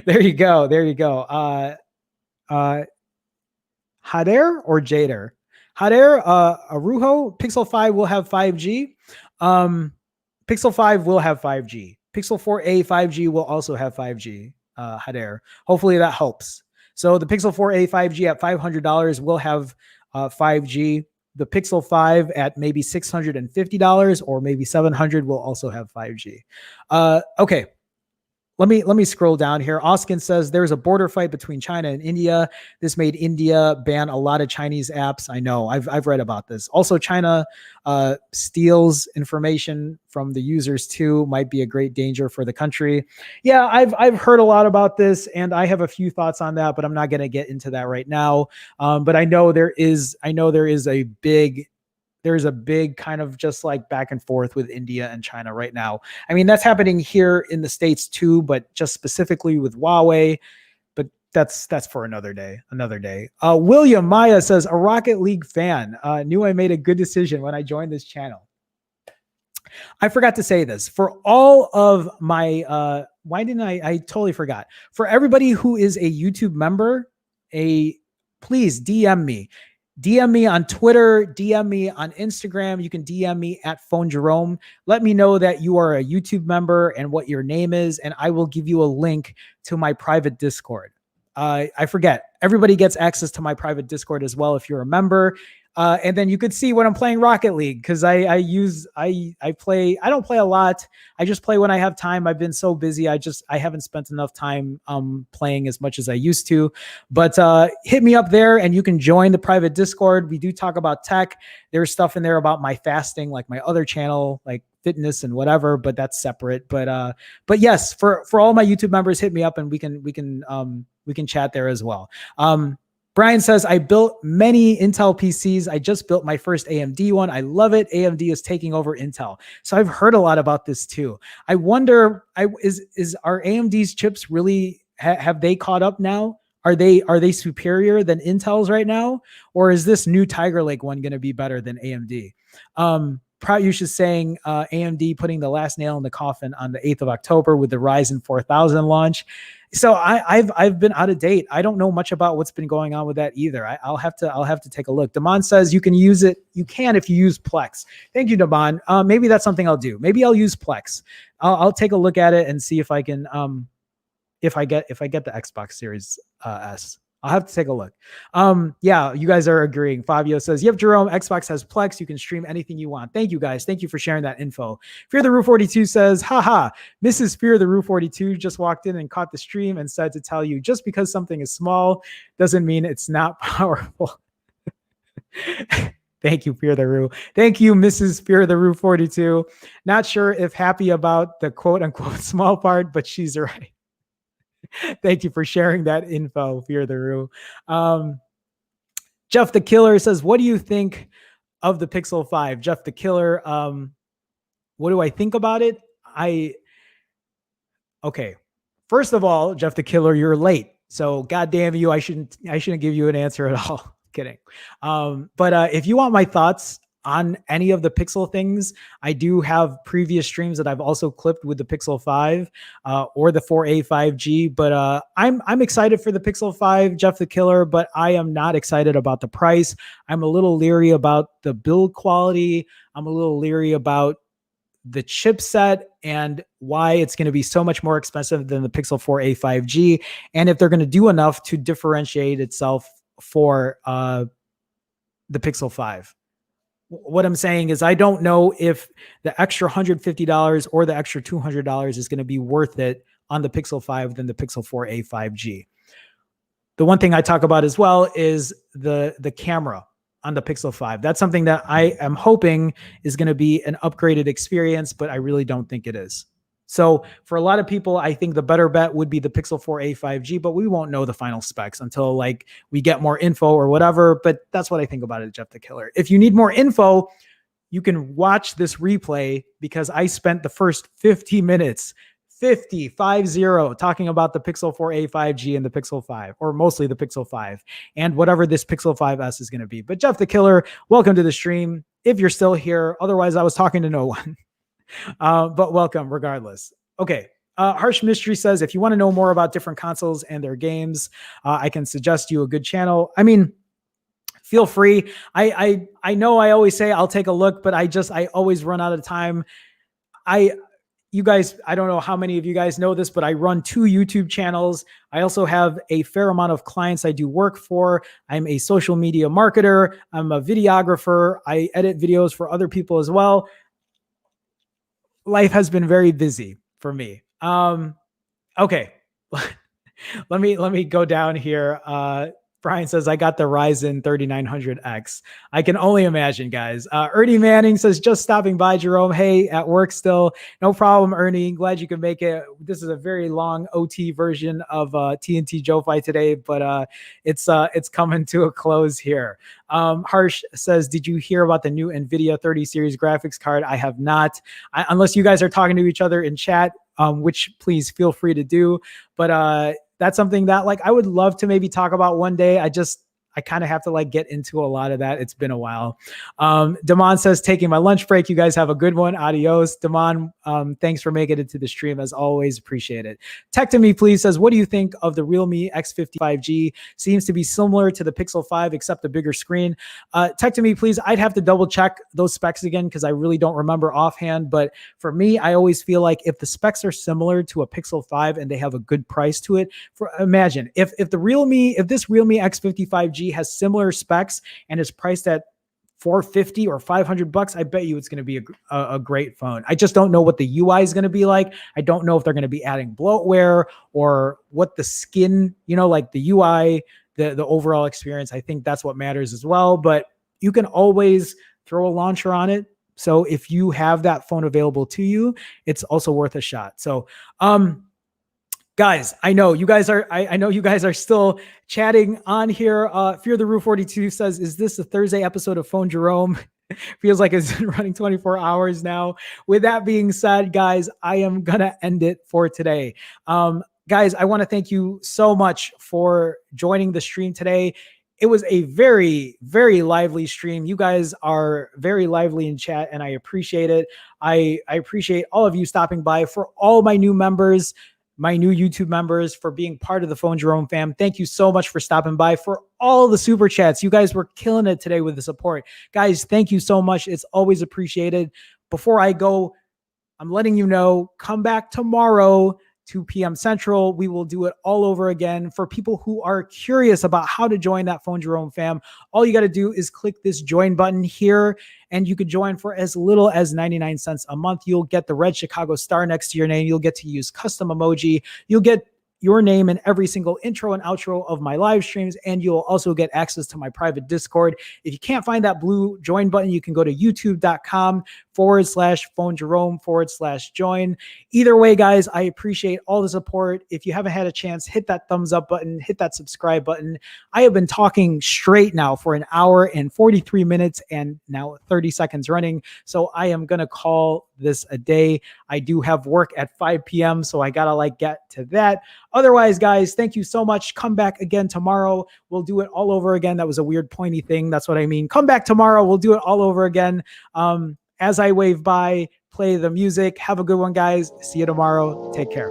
There you go. Hader or Jader? Hader, Arujo, Pixel 5 will have 5G. Pixel 5 will have 5G. Pixel 4a 5G will also have 5G. Hader. Hopefully that helps. So the Pixel 4a 5G at $500 will have 5G. The Pixel 5 at maybe $650 or maybe $700 will also have 5G. Okay. Let me scroll down here. Oskin says there's a border fight between China and India. This made India ban a lot of Chinese apps. I know. I've read about this. Also, China steals information from the users too. Might be a great danger for the country. Yeah, I've heard a lot about this, and I have a few thoughts on that, but I'm not going to get into that right now. But I know there is a big kind of just like back and forth with India and China right now. I mean, that's happening here in the States too, but just specifically with Huawei. But that's for another day. William Maya says, a Rocket League fan, knew I made a good decision when I joined this channel. I forgot to say this. For all of my, why didn't I totally forgot. For everybody who is a YouTube member, please DM me. DM me on Twitter, DM me on Instagram. You can DM me at Phone Jerome. Let me know that you are a YouTube member and what your name is, and I will give you a link to my private Discord. I forget. Everybody gets access to my private Discord as well if you're a member. And then you could see when I'm playing Rocket League, because I don't play a lot. I just play when I have time. I've been so busy. I haven't spent enough time playing as much as I used to. But hit me up there and you can join the private Discord. We do talk about tech. There's stuff in there about my fasting, like my other channel, like fitness and whatever, but that's separate. But yes, for all my YouTube members, hit me up and we can chat there as well. Brian says, I built many Intel PCs. I just built my first AMD one. I love it. AMD is taking over Intel. So I've heard a lot about this too. I wonder, are AMD's chips really, have they caught up now? Are they superior than Intel's right now? Or is this new Tiger Lake one going to be better than AMD? Pratyush is saying AMD putting the last nail in the coffin on the 8th of October with the Ryzen 4000 launch. So I've been out of date. I don't know much about what's been going on with that either. I'll have to take a look. Damon says you can use it. You can if you use Plex. Thank you, Damon. Maybe that's something I'll do. Maybe I'll use Plex. I'll take a look at it and see if I can if I get the Xbox Series S. I'll have to take a look. Yeah, you guys are agreeing. Fabio says, yep, Jerome, Xbox has Plex. You can stream anything you want. Thank you, guys. Thank you for sharing that info. Fear the Roo 42 says, haha, Mrs. Fear the Roo 42 just walked in and caught the stream and said to tell you, just because something is small doesn't mean it's not powerful. Thank you, Fear the Roo. Thank you, Mrs. Fear the Roo 42. Not sure if happy about the quote unquote small part, but she's right. Thank you for sharing that info, Fear the Roo. Jeff the Killer says, what do you think of the Pixel 5? Jeff the Killer, what do I think about it? Okay. First of all, Jeff the Killer, you're late. So goddamn you, I shouldn't give you an answer at all. Kidding. But if you want my thoughts on any of the Pixel things. I do have previous streams that I've also clipped with the Pixel 5 or the 4a 5G, but I'm excited for the Pixel 5, Jeff the Killer, but I am not excited about the price. I'm a little leery about the build quality. I'm a little leery about the chipset and why it's going to be so much more expensive than the Pixel 4a 5G, and if they're going to do enough to differentiate itself for the Pixel 5. What I'm saying is I don't know if the extra $150 or the extra $200 is going to be worth it on the Pixel 5 than the Pixel 4a 5G. The one thing I talk about as well is the camera on the Pixel 5. That's something that I am hoping is going to be an upgraded experience, but I really don't think it is. So for a lot of people, I think the better bet would be the Pixel 4a 5G, but we won't know the final specs until like we get more info or whatever. But that's what I think about it, Jeff the Killer. If you need more info, you can watch this replay because I spent the first 50 minutes, 50 talking about the Pixel 4a 5G and the Pixel 5, or mostly the Pixel 5 and whatever this Pixel 5S is going to be. But Jeff the Killer, welcome to the stream. If you're still here, otherwise I was talking to no one. But welcome regardless. Okay. Harsh Mystery says, if you want to know more about different consoles and their games, I can suggest you a good channel. I mean, feel free. I know I always say I'll take a look, but I always run out of time. You guys, I don't know how many of you guys know this, but I run 2 YouTube channels. I also have a fair amount of clients I do work for. I'm a social media marketer. I'm a videographer. I edit videos for other people as well. Life has been very busy for me. Okay. let me go down here. Brian says, I got the Ryzen 3900X. I can only imagine, guys. Ernie Manning says, just stopping by, Jerome. Hey, at work still. No problem, Ernie. Glad you could make it. This is a very long OT version of TNT Joe Fight today, but it's coming to a close here. Harsh says, did you hear about the new NVIDIA 30 series graphics card? I have not. Unless you guys are talking to each other in chat, which please feel free to do. But that's something that like I would love to maybe talk about one day. I kind of have to like get into a lot of that. It's been a while. Damon says, taking my lunch break. You guys have a good one. Adios. Damon, thanks for making it to the stream. As always, appreciate it. Tech to Me, please, says, what do you think of the Realme X50 5G? Seems to be similar to the Pixel 5, except a bigger screen. Tech to Me, please. I'd have to double check those specs again because I really don't remember offhand. But for me, I always feel like if the specs are similar to a Pixel 5 and they have a good price to it, imagine if this Realme X50 5G has similar specs and is priced at $450 or $500, I bet you it's going to be a great phone. I just don't know what the UI is going to be like. I don't know if they're going to be adding bloatware or what the skin, like the UI, the overall experience. I think that's what matters as well, but you can always throw a launcher on it. So if you have that phone available to you, it's also worth a shot. So, guys, I know you guys are still chatting on here. Fear the Roof 42 says, is this a Thursday episode of Phone Jerome? Feels like it's been running 24 hours now. With that being said, guys, I am going to end it for today. Guys, I want to thank you so much for joining the stream today. It was a very, very lively stream. You guys are very lively in chat, and I appreciate it. I appreciate all of you stopping by. For all my new members, my new YouTube members, for being part of the Phone Jerome fam, thank you so much for stopping by. For all the super chats, you guys were killing it today with the support. Guys, thank you so much. It's always appreciated. Before I go, I'm letting you know, come back tomorrow, 2 p.m. Central. We will do it all over again. For people who are curious about how to join that Phone Jerome fam, all you got to do is click this join button here, and you could join for as little as 99 cents a month. You'll get the red Chicago star next to your name. You'll get to use custom emoji. You'll get your name in every single intro and outro of my live streams, and you'll also get access to my private Discord. If you can't find that blue join button, you can go to youtube.com Phone Jerome /join. Either way, guys, I appreciate all the support. If you haven't had a chance, hit that thumbs up button, hit that subscribe button. I have been talking straight now for an hour and 43 minutes and now 30 seconds running. So I am going to call this a day. I do have work at 5 p.m. So I got to get to that. Otherwise, guys, thank you so much. Come back again tomorrow. We'll do it all over again. That was a weird pointy thing. That's what I mean. Come back tomorrow. We'll do it all over again. As I wave by, play the music. Have a good one, guys. See you tomorrow. Take care.